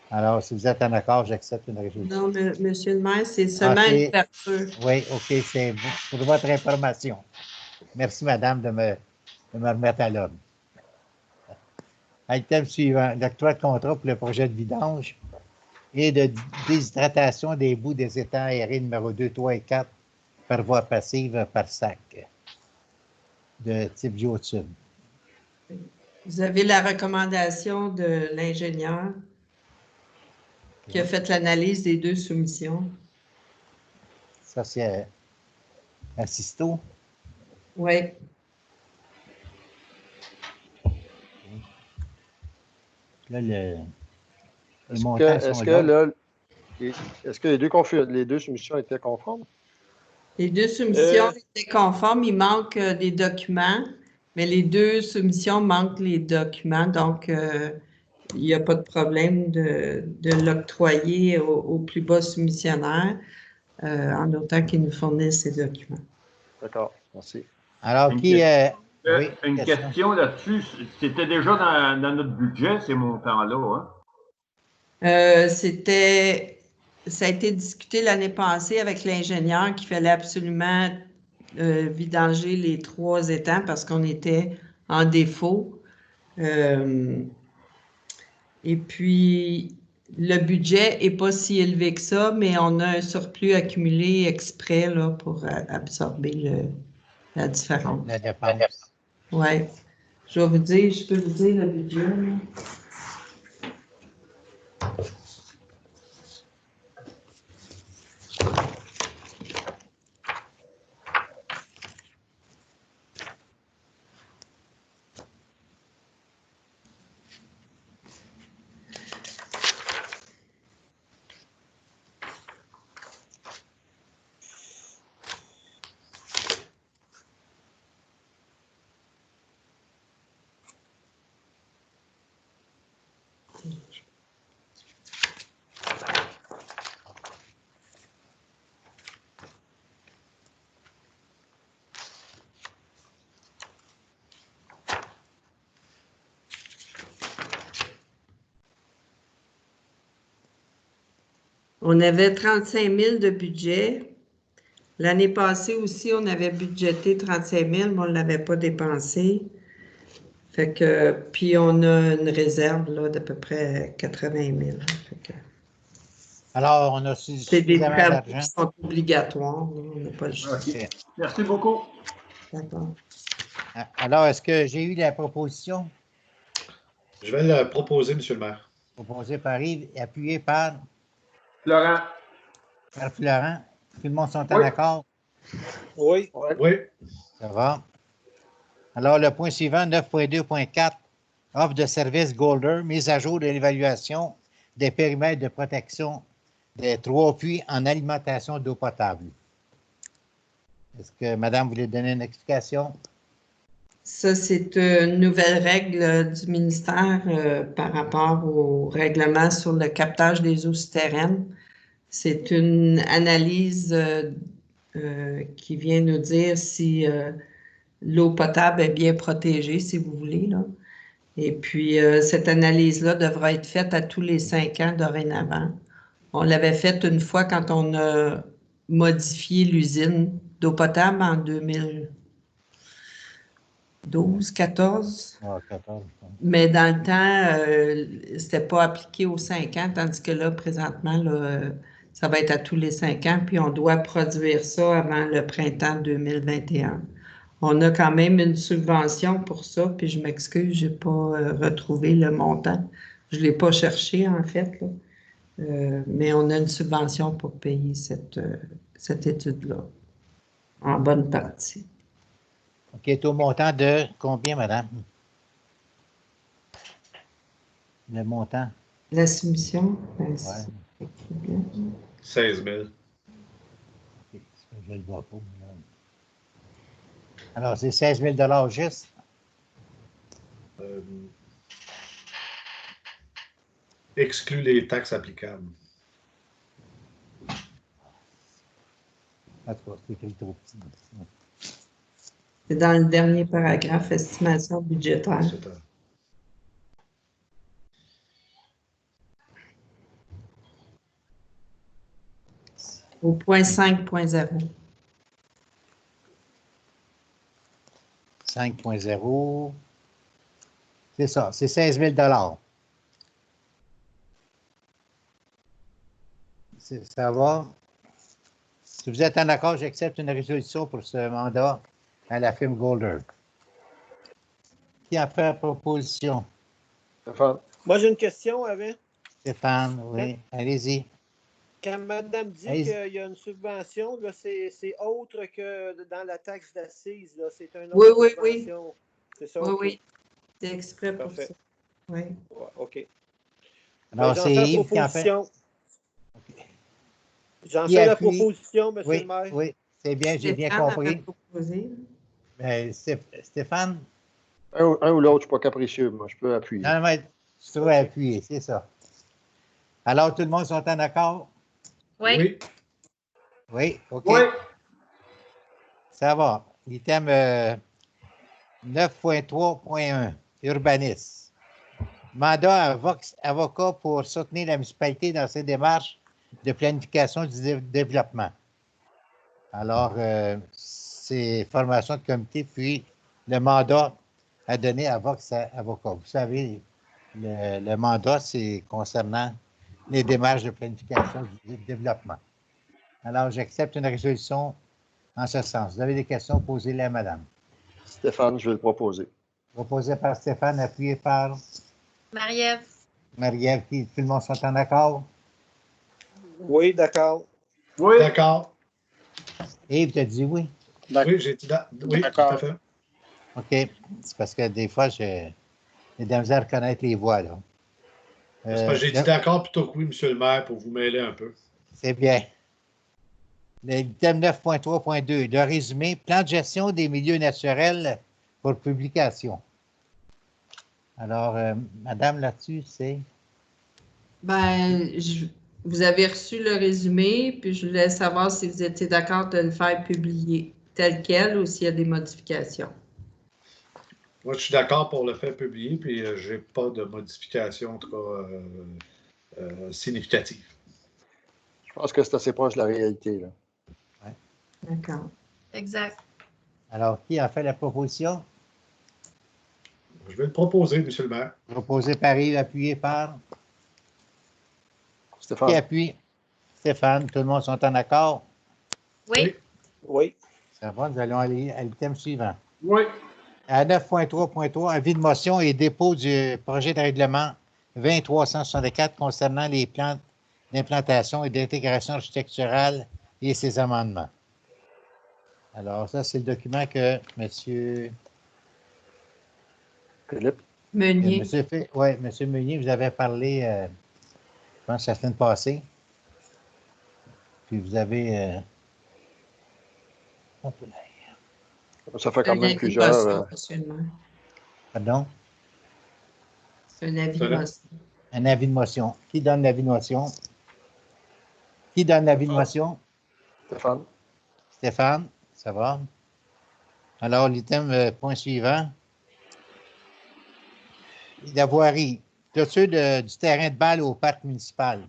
Alors, si vous êtes en accord, j'accepte une résolution.
Non, Monsieur le maire, c'est seulement une ouverture.
Oui, OK, c'est pour votre information. Merci, madame, de me remettre à l'ordre. Item suivant, l'octroi de contrat pour le projet de vidange et de déshydratation des bouts des étangs aérés numéro 2, 3 et 4 par voie passive par sac de type biotube.
Vous avez la recommandation de l'ingénieur qui a fait l'analyse des 2 soumissions.
Ça, c'est Assisto.
Oui.
Là, les
est-ce que les deux soumissions étaient conformes?
Les 2 soumissions étaient conformes. Il manque des documents, mais les 2 soumissions manquent les documents. Donc, il n'y a pas de problème de l'octroyer au plus bas soumissionnaire en autant qu'il nous fournisse ces documents.
D'accord, merci.
Alors,
oui, une question là-dessus. C'était déjà dans notre budget, ces montants-là, hein?
Ça a été discuté l'année passée avec l'ingénieur qu'il fallait absolument vidanger les 3 étangs parce qu'on était en défaut. Et puis, le budget n'est pas si élevé que ça, mais on a un surplus accumulé exprès là, pour absorber la différence.
La dépense.
Oui. Je peux vous dire le budget. Là. On avait 35 000 de budget. L'année passée aussi, on avait budgété 35 000, mais on ne l'avait pas dépensé. Fait que, puis on a une réserve là, d'à peu près 80 000.
Alors, on a
c'est des travaux qui sont obligatoires. On n'a pas le choix.
Okay. Merci beaucoup.
D'accord.
Alors, est-ce que j'ai eu la proposition?
Je vais la proposer, M. le maire.
Proposée par Yves et appuyée par?
Florent.
Par Florent. Tout le monde sont en accord?
Oui.
Oui.
Ça va. Alors, le point suivant, 9.2.4, offre de service Golder, mise à jour de l'évaluation des périmètres de protection des 3 puits en alimentation d'eau potable. Est-ce que Madame voulait donner une explication?
Ça, c'est une nouvelle règle du ministère par rapport au règlement sur le captage des eaux souterraines. C'est une analyse qui vient nous dire si l'eau potable est bien protégée, si vous voulez, là. Et puis, cette analyse-là devra être faite à tous les 5 ans dorénavant. On l'avait faite une fois quand on a modifié l'usine d'eau potable en 2012, 14.
Ah, 14.
Mais dans le temps, c'était pas appliqué aux 5 ans, tandis que là, présentement, là, ça va être à tous les 5 ans, puis on doit produire ça avant le printemps 2021. On a quand même une subvention pour ça, puis je m'excuse, je n'ai pas retrouvé le montant. Je ne l'ai pas cherché, en fait, là. Mais on a une subvention pour payer cette étude-là, en bonne partie.
OK, au montant de combien, madame? Le montant?
La soumission?
Ouais.
16 000.
Okay, je ne le vois pas. Alors, c'est 16 000 juste?
Exclut les taxes applicables.
Ah, c'est écrit trop petit.
C'est dans le dernier paragraphe, estimation budgétaire. Au point 5.0.
5.0. C'est ça, c'est 16 000 Ça va? Si vous êtes en accord, j'accepte une résolution pour ce mandat à la firme Golder. Qui a fait la proposition?
Stéphane.
Moi, j'ai une question avant.
Stéphane, oui, allez-y.
Quand Madame dit qu'il y a une subvention, c'est autre que dans la taxe d'assises. C'est un autre subvention. C'est ça?
Oui,
okay.
oui. C'est exprès pour ça. Oui.
Ouais, OK.
Alors, c'est Yves qui en fait.
J'en fais la proposition, M. le maire.
Oui, c'est bien, j'ai bien compris. Stéphane?
Un ou l'autre, je ne suis pas capricieux, moi, je peux appuyer.
Non, mais tu dois appuyer, c'est ça. Alors, tout le monde sont en accord?
Oui.
Oui, OK.
Oui.
Ça va. Item 9.3.1, urbanisme. Mandat à Vox Avocat pour soutenir la municipalité dans ses démarches de planification du développement. Alors, c'est formation de comité, puis le mandat à donner à Vox Avocat. Vous savez, le mandat, c'est concernant les démarches de planification du développement. Alors, j'accepte une résolution en ce sens. Vous avez des questions, posez-les à madame.
Stéphane, je vais le proposer.
Proposé par Stéphane, appuyé par
Marie-Ève.
Marie-Ève, tout le monde sont en accord?
Oui, d'accord.
Oui.
D'accord.
Yves, tu as dit oui?
Oui, j'ai dit oui, tout à fait.
OK. C'est parce que des fois, j'ai de la misère à reconnaître les voix, là.
C'est parce que j'ai dit d'accord plutôt que oui, M. le maire, pour vous mêler un peu.
C'est bien. L'item 9.3.2, le résumé, plan de gestion des milieux naturels pour publication. Alors, madame, là-dessus, c'est?
Ben, vous avez reçu le résumé, puis je voulais savoir si vous étiez d'accord de le faire publier tel quel ou s'il y a des modifications.
Moi, je suis d'accord pour le faire publier, puis je n'ai pas de modification trop significative.
Je pense que c'est assez proche de la réalité, là.
Ouais.
D'accord.
Exact.
Alors, qui a fait la proposition?
Je vais le proposer, M. le maire.
Proposé par Yves, appuyé par?
Stéphane.
Qui appuie? Stéphane, tout le monde sont en accord?
Oui.
Oui.
Ça va, nous allons aller à l'item suivant.
Oui.
À 9.3.3, avis de motion et dépôt du projet de règlement 20364 concernant les plans d'implantation et d'intégration architecturale et ses amendements. Alors, ça, c'est le document que M.
Philippe.
Meunier.
Oui, M. Meunier, vous avez parlé, je pense, la semaine passée. Puis vous avez...
Ça fait quand même plusieurs...
Pardon?
C'est un avis de motion.
Un avis de motion. Qui donne l'avis de motion? Qui donne l'avis de motion?
Stéphane.
Stéphane, ça va? Alors, l'item point suivant. La voirie. Clôture du terrain de balle au parc municipal.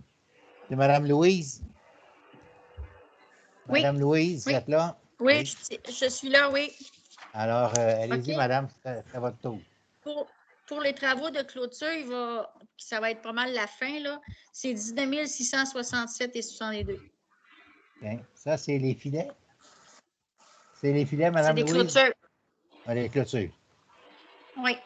C'est Mme Louise?
Oui.
Mme Louise, vous êtes là?
Oui, je suis là, oui.
Alors, allez-y,
OK.
madame, c'est à votre tour.
Pour les travaux de clôture, ça va être pas mal la fin, là. C'est 19 667 et 62.
Bien. Ça, c'est les filets? C'est les filets, Mme Louise?
C'est des clôtures.
Ah, les clôtures.
Oui.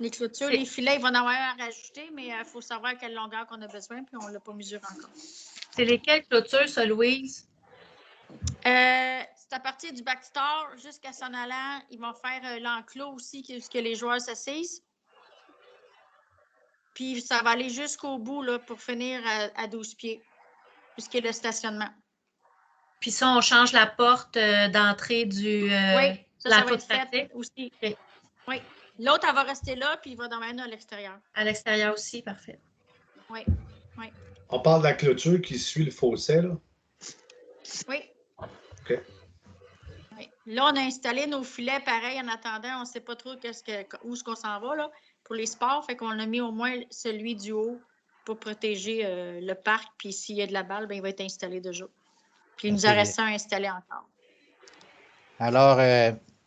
Les clôtures, les filets, ils vont en avoir à rajouter, mais il faut savoir à quelle longueur qu'on a besoin, puis on ne l'a pas mesuré encore.
C'est lesquelles clôtures, ça, Louise?
C'est à partir du backstore jusqu'à s'en allant. Ils vont faire l'enclos aussi, que les joueurs s'assisent. Puis ça va aller jusqu'au bout là, pour finir à 12 pieds, puisqu'il y a le stationnement.
Puis ça, on change la porte d'entrée du
oui, ça va être
pratique.
fait aussi. Okay. Oui. L'autre, elle va rester là, puis il va d'emmener à l'extérieur.
À l'extérieur aussi, parfait.
Oui, oui.
On parle de la clôture qui suit le fossé, là?
Oui.
OK.
Oui. Là, on a installé nos filets pareil en attendant. On ne sait pas trop où est-ce qu'on s'en va là, pour les sports. Fait qu'on a mis au moins celui du haut pour protéger le parc. Puis s'il y a de la balle, ben, il va être installé déjà. Puis il nous en reste un installé encore.
Alors.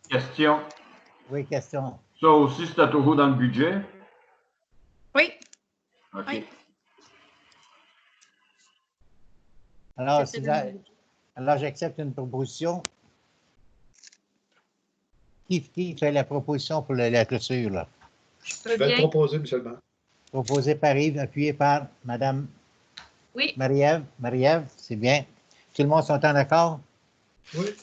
Question.
Oui, question.
Ça aussi, c'était toujours dans le budget?
Oui.
OK.
Oui.
Alors, j'accepte une proposition. Qui fait la proposition pour la clôture, là?
Je
vais le proposer, M. le maire.
Proposé par Yves, appuyé par Mme Marie-Ève. Marie-Ève, c'est bien. Tout le monde sont en accord?
Oui.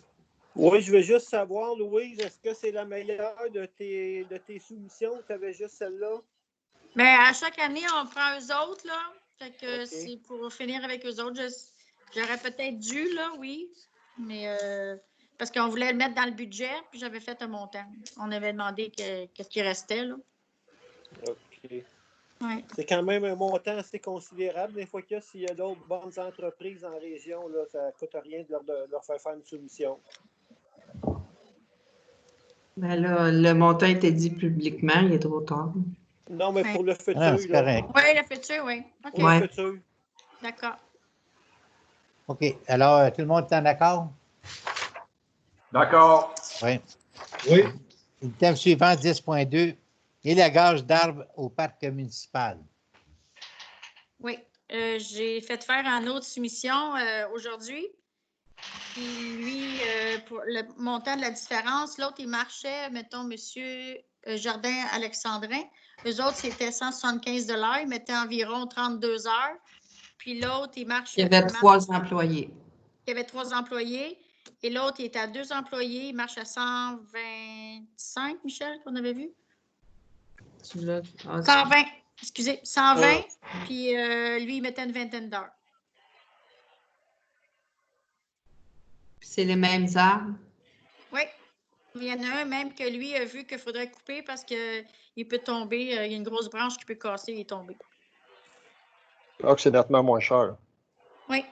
Oui, je veux juste savoir, Louise, est-ce que c'est la meilleure de tes soumissions ou tu avais juste celle-là?
Bien, à chaque année, on prend eux autres, là. Fait que c'est pour finir avec eux autres. J'aurais peut-être dû, là, oui. Mais parce qu'on voulait le mettre dans le budget, puis j'avais fait un montant. On avait demandé qu'est-ce qui restait, là.
OK.
Ouais.
C'est quand même un montant assez considérable. Des fois que s'il y a d'autres bonnes entreprises en région, là, ça ne coûte rien de leur faire une soumission.
Ben là, le montant a été dit publiquement, il est trop tard.
Non, mais pour le futur.
Ah, c'est correct.
Oui, le futur, oui. OK.
Pour le futur.
D'accord.
OK. Alors, tout le monde est en accord?
D'accord.
Oui.
Oui.
Le thème suivant, 10.2, élagage d'arbres au parc municipal.
Oui. J'ai fait faire une autre soumission aujourd'hui. Puis lui, pour le montant de la différence, l'autre, il marchait, mettons, M. Jardin-Alexandrin. Eux autres, c'était 175 $. Ils mettaient environ 32 heures. Puis l'autre, il marche.
Il y avait 3 employés.
Il y avait 3 employés. Et l'autre, il était à 2 employés. Il marche à 125, Michel, qu'on avait vu? 120. Excusez, 120. Puis lui, il mettait une vingtaine d'heures.
C'est les mêmes arbres?
Oui. Il y en a un même que lui a vu qu'il faudrait couper parce qu'il peut tomber. Il y a une grosse branche qui peut casser et tomber.
Alors que c'est nettement moins cher.
Oui.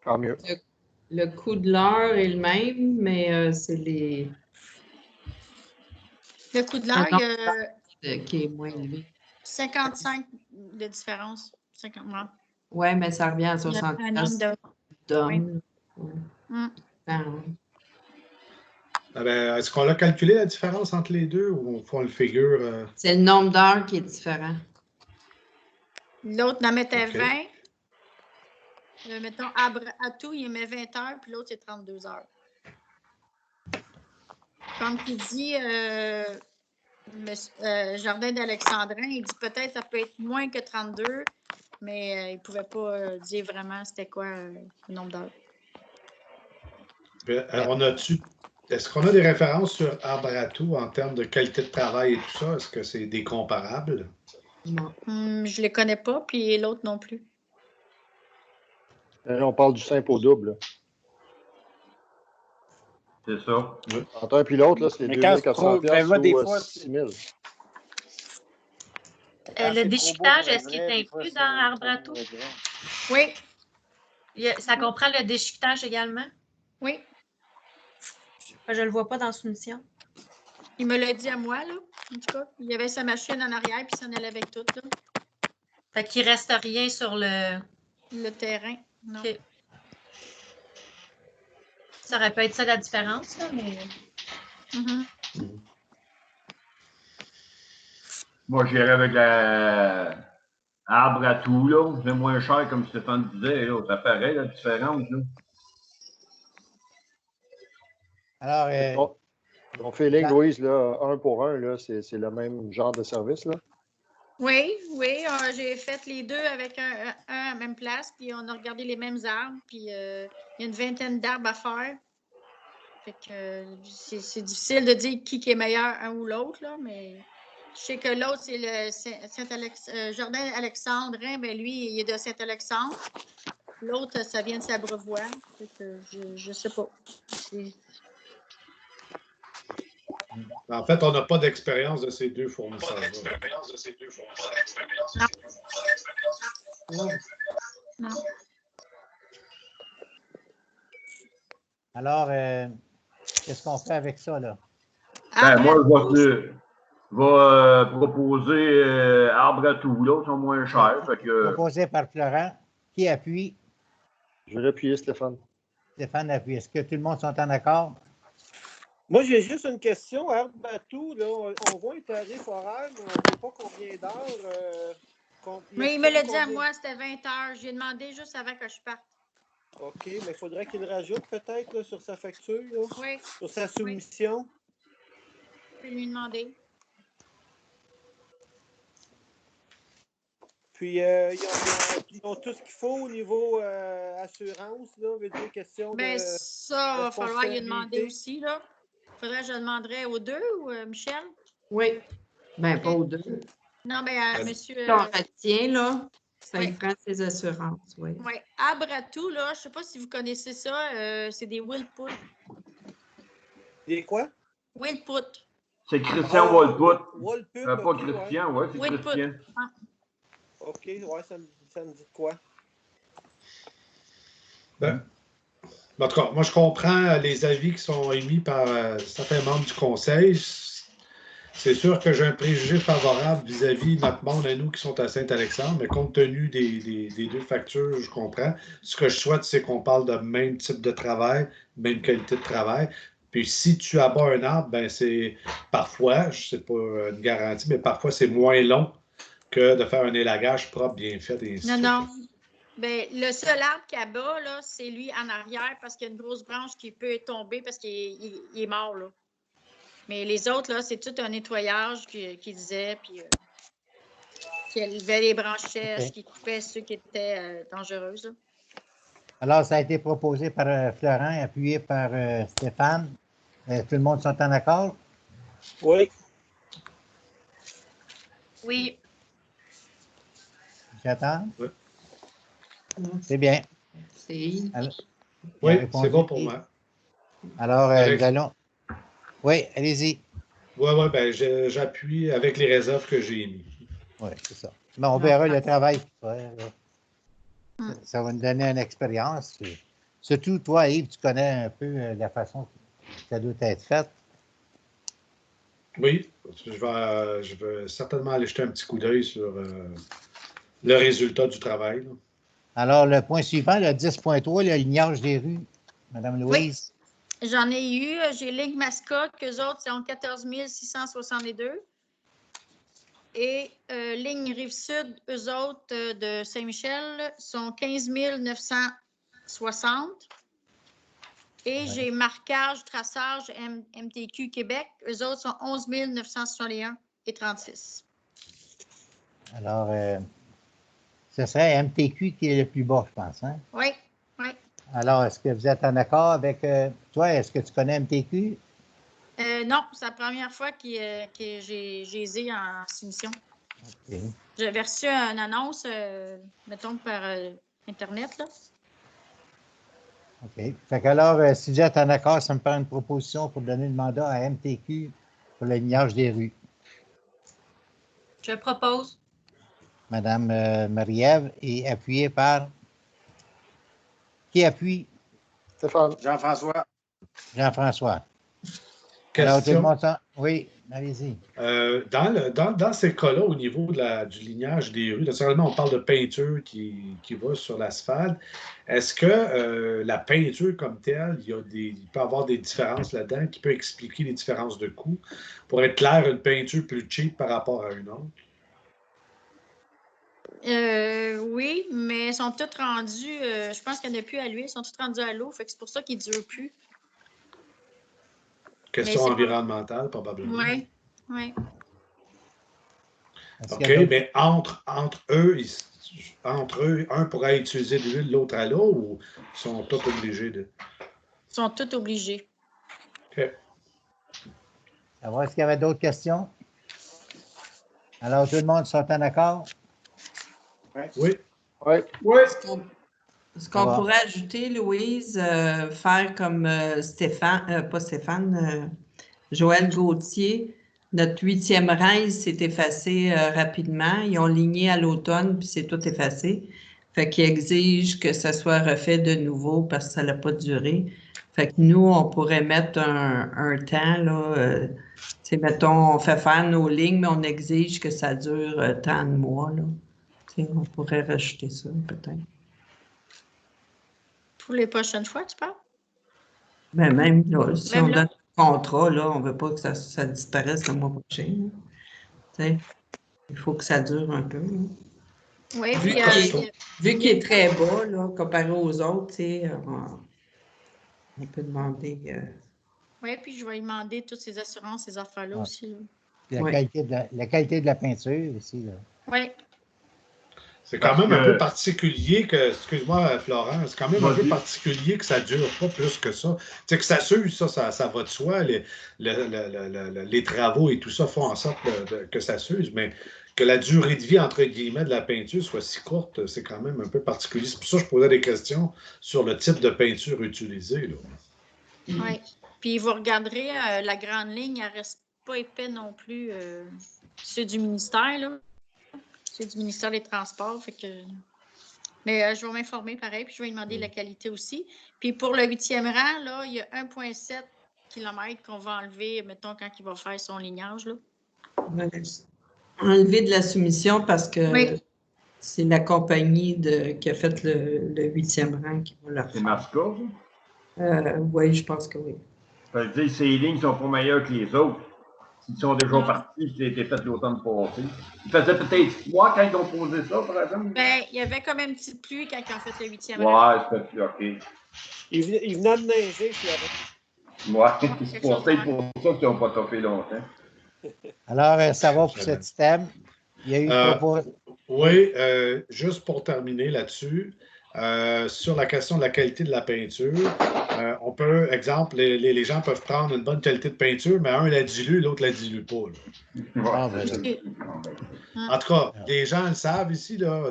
Tant mieux.
Le coût de l'heure est le même, mais c'est les...
Le coût de l'heure,
qui est moins élevé.
55 de différence. 50 mois.
Oui, mais ça revient à 60 d'hommes.
Oui.
Est-ce qu'on a calculé la différence entre les deux ou on fait le figure?
C'est le nombre d'heures qui est différent.
L'autre en mettait 20. Mettons, à tout, il met 20 heures, puis l'autre, c'est 32 heures. Comme tu dis, Jardin d'Alexandrin, il dit peut-être que ça peut être moins que 32, mais il ne pouvait pas dire vraiment c'était quoi le nombre d'heures.
Est-ce qu'on a des références sur Arbre à tout en termes de qualité de travail et tout ça? Est-ce que c'est des comparables?
Non.
Je ne les connais pas, puis l'autre non plus.
Là, on parle du simple au double.
C'est ça.
Entre un puis l'autre, c'est 2400 ou 6 000.
Le déchiquetage, est-ce qu'il est inclus dans Arbre à tout?
Oui.
Ça comprend le déchiquetage également?
Oui.
Je ne le vois pas dans la soumission.
Il me l'a dit à moi, là. En tout cas, il y avait sa machine en arrière, puis il s'en allait avec tout, là.
Fait qu'il ne reste rien sur
le terrain. Non.
Okay. Ça aurait pu être ça la différence, là, mais.
Moi, j'irais avec Arbre à tout, là. C'est moins cher, comme Stéphane disait, là. Ça paraît, la différence, là.
Alors,
ton feeling, Louise, là, 1 pour 1, là, c'est le même genre de service, là?
Oui, j'ai fait les deux avec un à la même place, puis on a regardé les mêmes arbres, puis il y a une vingtaine d'arbres à faire. Fait que c'est difficile de dire qui est meilleur, un ou l'autre, là, mais je sais que l'autre, c'est le Jardin Alexandrin, mais lui, il est de Saint-Alexandre. L'autre, ça vient de Sabrevois. Fait que je sais pas.
En fait, on n'a pas d'expérience de ces deux fournisseurs.
Non.
Alors, qu'est-ce qu'on fait avec ça, là?
Moi, je va proposer arbre à tout, là, ils sont moins chers.
Proposé par Florent. Qui appuie?
Je vais appuyer Stéphane.
Stéphane appuie. Est-ce que tout le monde sont en accord?
Moi, j'ai juste une question. Arbre à tout, là, on voit un tarif horaire, mais on ne sait pas combien d'heures.
Mais il me l'a dit à moi, c'était 20 heures. J'ai demandé juste avant que je parte.
OK, mais il faudrait qu'il rajoute peut-être là, sur sa facture, là,
oui.
Sur sa soumission.
Oui. Je vais lui demander.
Puis, ils ont tout ce qu'il faut au niveau assurance, là, veut dire question
de ça, il va falloir lui demander aussi, là. Faudrait que je demanderais aux deux ou Michel?
Oui. Bien, pas aux deux.
Non, mais monsieur...
On retient, là, ça y prend ses assurances, oui.
Oui. Arbre à tout, là, je ne sais pas si vous connaissez ça, c'est des Willput.
Des quoi?
Willput.
C'est Christian Willput.
Willput,
pas Christian, ouais, c'est
Willput.
Christian.
Ah.
OK, ouais, ça me dit quoi?
Ben, en tout cas, moi, je comprends les avis qui sont émis par certains membres du Conseil. C'est sûr que j'ai un préjugé favorable vis-à-vis de notre monde à nous qui sont à Saint-Alexandre, mais compte tenu des deux factures, je comprends. Ce que je souhaite, c'est qu'on parle de même type de travail, même qualité de travail. Puis si tu abats un arbre, ben c'est parfois, je ne sais pas une garantie, mais parfois c'est moins long que de faire un élagage propre, bien fait. Et
non. Bien, le seul arbre qui abat, là, c'est lui en arrière parce qu'il y a une grosse branche qui peut tomber parce qu'il est mort, là. Mais les autres, là, c'est tout un nettoyage qui disait, puis qui élevait les branches sèches, qui coupait ceux qui étaient dangereuses. Là.
Alors, ça a été proposé par Florent, appuyé par Stéphane. Tout le monde sont en accord?
Oui.
Oui.
J'attends?
Oui.
C'est bien.
Alors, oui, c'est bon pour moi.
Alors, nous allons... Oui, allez-y.
Oui, ben, j'appuie avec les réserves que j'ai émises.
Oui, c'est ça. Mais on verra le travail qu'il faut faire. Ça va nous donner une expérience. Surtout, toi, Yves, tu connais un peu la façon que ça doit être fait.
Oui, je vais certainement aller jeter un petit coup d'œil sur le résultat du travail. Là.
Alors, le point suivant, le 10.3, le lignage des rues. Madame Louise.
Oui, j'en ai eu. J'ai Ligue Mascotte, qu'eux autres, c'est en 14 662. Et Ligne Rive-Sud, eux autres, de Saint-Michel, sont 15 960. Et j'ai Marquage, Traçage, MTQ Québec, eux autres sont 11 961 et 36.
Alors, ce serait MTQ qui est le plus bas, je pense. Hein?
Oui, oui.
Alors, est-ce que vous êtes en accord avec toi? Est-ce que tu connais MTQ?
Non, c'est la première fois que j'ai en soumission.
Okay.
J'avais reçu une annonce, mettons, par Internet. Là.
OK. Fait qu'alors, si vous êtes en accord, ça me prend une proposition pour donner le mandat à MTQ pour le lignage des rues.
Je propose.
Madame Marie-Ève, et appuyé par... Qui appuie?
Stéphane.
Jean-François.
Jean-François.
Alors,
tout le monde oui, allez-y.
Dans ces cas-là, au niveau du lignage des rues, naturellement, on parle de peinture qui va sur l'asphalte. Est-ce que la peinture comme telle, il peut y avoir des différences là-dedans qui peut expliquer les différences de coût? Pour être clair, une peinture plus cheap par rapport à une autre?
Oui, mais elles sont toutes rendues, je pense qu'il n'y en a plus à l'huile, elles sont toutes rendues à l'eau, fait que c'est pour ça qu'ils ne durent plus.
Question environnementale, probablement.
Oui, oui.
OK, mais entre eux, un pourrait utiliser de l'huile, l'autre à l'eau, ou ils sont tous obligés de...
Ils sont tous obligés.
OK.
Alors, est-ce qu'il y avait d'autres questions? Alors, tout le monde sont en accord?
Oui.
Oui.
Oui.
Ce qu'on pourrait ajouter, Louise, faire comme Joël Gauthier, notre 8e rang, il s'est effacé rapidement. Ils ont ligné à l'automne, puis c'est tout effacé. Fait qu'il exige que ça soit refait de nouveau parce que ça n'a pas duré. Fait que nous, on pourrait mettre un temps, là. Mettons, on fait faire nos lignes, mais on exige que ça dure tant de mois, là. On pourrait rajouter ça, peut-être.
Pour les prochaines fois, tu parles?
Ben même là, si on donne un contrat, là, on ne veut pas que ça disparaisse le mois prochain. Il faut que ça dure un peu. Là.
Oui,
vu qu'il est très bas, là, comparé aux autres, on peut demander.
Oui, puis je vais lui demander toutes ces assurances, ces affaires-là aussi. Là.
La qualité de la peinture aussi.
Oui.
C'est quand même un peu particulier que, excuse-moi Florent, c'est quand même un peu particulier que ça ne dure pas plus que ça. Tu sais, que ça s'use, ça va de soi. Les travaux et tout ça font en sorte que ça s'use, mais que la durée de vie, entre guillemets, de la peinture soit si courte, c'est quand même un peu particulier. C'est pour ça que je posais des questions sur le type de peinture utilisée.
Oui. Puis vous regarderez, la grande ligne, elle ne reste pas épais non plus. C'est du ministère, là. C'est du ministère des Transports. Fait que... Mais je vais m'informer pareil, puis je vais lui demander la qualité aussi. Puis pour le 8e rang, là, il y a 1,7 km qu'on va enlever, mettons, quand il va faire son lignage. Là.
Enlever de la soumission parce que c'est la compagnie qui a fait le 8e rang qui va le faire.
C'est Masca, ça?
Oui, je pense que oui.
Ça veut dire que ces lignes ne sont pas meilleures que les autres. Ils sont déjà partis, ça a été fait l'automne passé. Il faisait peut-être froid quand ils ont posé ça, par exemple?
Bien, il y avait quand même une petite pluie quand ils ont fait le 8e rang.
Ouais, c'était plus OK.
Il venait de neiger, Florent.
Ouais, c'est pour ça qu'ils n'ont pas toffé longtemps.
Alors, ça va pour ce thème. Il y a eu
Oui, juste pour terminer là-dessus, sur la question de la qualité de la peinture, on peut, exemple, les gens peuvent prendre une bonne qualité de peinture, mais un la dilue, l'autre la dilue pas. En tout cas, les gens le savent ici, là,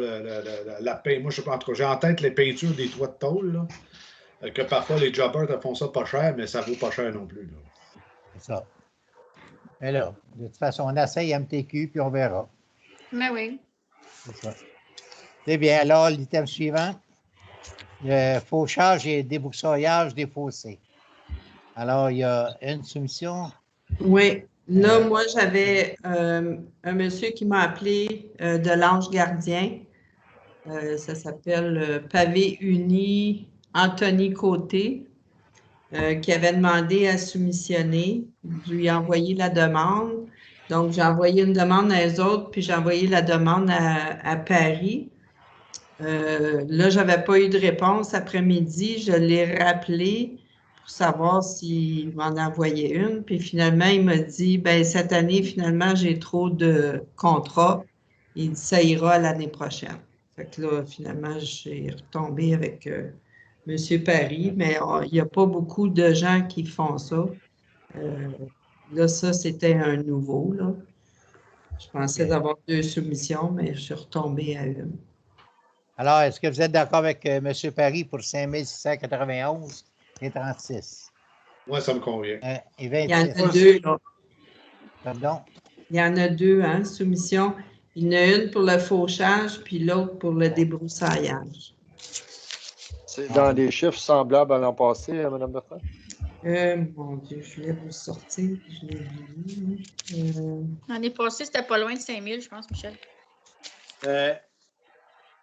la peinture. Moi, je sais pas, en tout cas, j'ai en tête les peintures des toits de tôle, là, que parfois les jobbers font ça pas cher, mais ça vaut pas cher non plus.
C'est ça. Mais là, de toute façon, on essaye MTQ, puis on verra.
Mais oui.
C'est ça. C'est bien. Alors, l'item suivant, le fauchage et débroussaillage des fossés. Alors, il y a une soumission.
Oui. Là, moi, j'avais un monsieur qui m'a appelé de l'Ange Gardien. Ça s'appelle Pavé Uni Anthony Côté, qui avait demandé à soumissionner. Je lui ai envoyé la demande. Donc, j'ai envoyé une demande à eux autres, puis j'ai envoyé la demande à Paris. Là, je n'avais pas eu de réponse après-midi. Je l'ai rappelé pour savoir s'il m'en envoyait une. Puis finalement, il m'a dit, ben cette année, finalement, j'ai trop de contrats. Il dit, ça ira l'année prochaine. Fait que là, finalement, j'ai retombé avec M. Paris, mais il n'y a pas beaucoup de gens qui font ça. Là, ça, c'était un nouveau, là. Je pensais d'avoir 2 soumissions, mais je suis retombée à une.
Alors, est-ce que vous êtes d'accord avec M. Paris pour 5 691 et 36?
Moi, ça me convient.
Et 26.
Il y en a 2, là.
Pardon?
Il y en a 2, hein, soumission. Il y en a une pour le fauchage, puis l'autre pour le débroussaillage.
C'est dans des chiffres semblables à l'an passé, Mme Bertrand?
Mon Dieu, je voulais vous sortir, je l'ai oublié.
L'année passée, c'était pas loin de 5 000, je pense, Michel.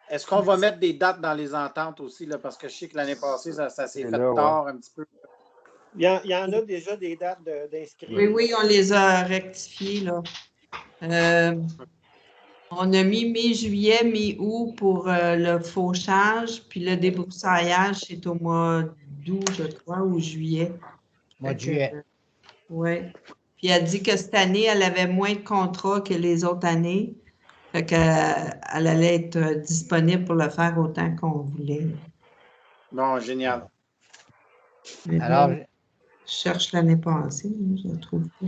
Est-ce qu'on va mettre des dates dans les ententes aussi, là, parce que je sais que l'année passée, ça s'est fait tard un petit peu.
Il y en a déjà des dates d'inscrits.
Oui, on les a rectifiées, là. On a mis mi-juillet, mi-août pour le fauchage, puis le débroussaillage, c'est au mois d'août, je crois, ou juillet.
Mois de juillet.
Oui. Puis elle dit que cette année, elle avait moins de contrats que les autres années. Fait qu'elle allait être disponible pour le faire autant qu'on voulait.
Bon, génial.
Mais alors, là, je cherche l'année passée, je ne trouve pas.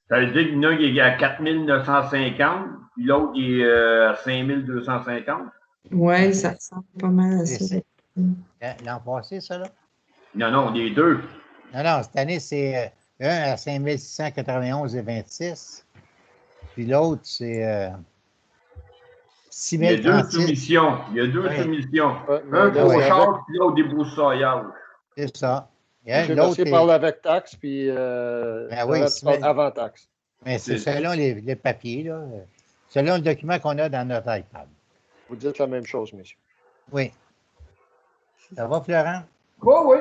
Ça veut dire qu'il y en a qui est à 4 950, puis l'autre il est à 5 250.
Oui, ça ressemble pas mal à ça.
L'an passé, ça, là?
Non, les deux.
Non, cette année, c'est un à 5 691 et 26. Puis l'autre, c'est 6
Il y a 2
036.
soumissions. Il y a 2 soumissions.
Un
pour au char, puis l'autre débroussaillage.
C'est ça.
M. Mercier parle avec taxe, puis
oui,
avant taxe.
Mais c'est selon les papiers, là. Selon le document qu'on a dans notre iPad.
Vous dites la même chose, monsieur.
Oui. Ça va, Florent?
Oui, oui.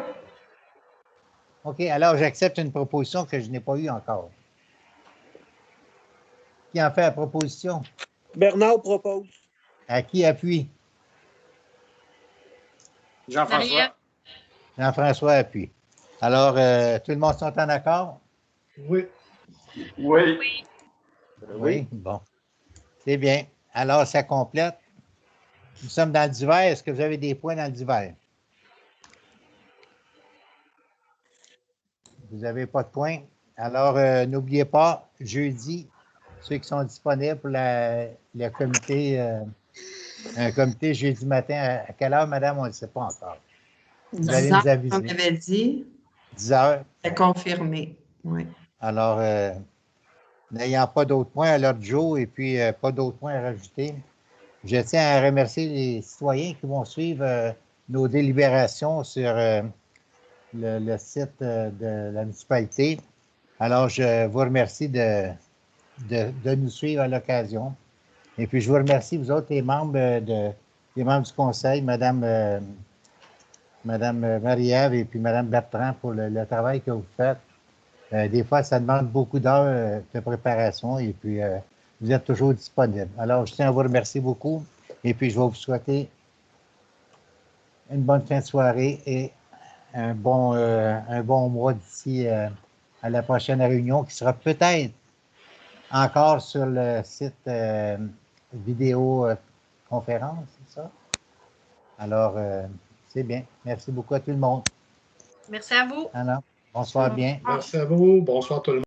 OK, alors j'accepte une proposition que je n'ai pas eue encore. Qui en fait la proposition?
Bernard propose.
À qui appuie?
Jean-François.
Jean-François appuie. Alors, tout le monde sont en accord?
Oui.
Oui.
Oui, bon. C'est bien. Alors, ça complète. Nous sommes dans le divers. Est-ce que vous avez des points dans le divers? Vous n'avez pas de points. Alors, n'oubliez pas, jeudi, ceux qui sont disponibles pour le comité, un comité jeudi matin, à quelle heure, madame? On ne le sait pas encore. Vous allez nous aviser.
On avait dit.
10 heures.
C'est confirmé, oui.
Alors, n'ayant pas d'autres points à l'ordre du jour et puis pas d'autres points à rajouter, je tiens à remercier les citoyens qui vont suivre nos délibérations sur le site de la municipalité. Alors, je vous remercie de nous suivre à l'occasion. Et puis, je vous remercie, vous autres, les membres du conseil, Madame Marie-Ève et puis Madame Bertrand, pour le travail que vous faites. Des fois, ça demande beaucoup d'heures de préparation et puis vous êtes toujours disponible. Alors, je tiens à vous remercier beaucoup et puis je vais vous souhaiter une bonne fin de soirée et un bon mois d'ici à la prochaine réunion qui sera peut-être encore sur le site vidéo conférence, c'est ça? Alors, c'est bien. Merci beaucoup à tout le monde.
Merci à vous.
Alors, bonsoir bien.
Merci à vous. Bonsoir tout le monde.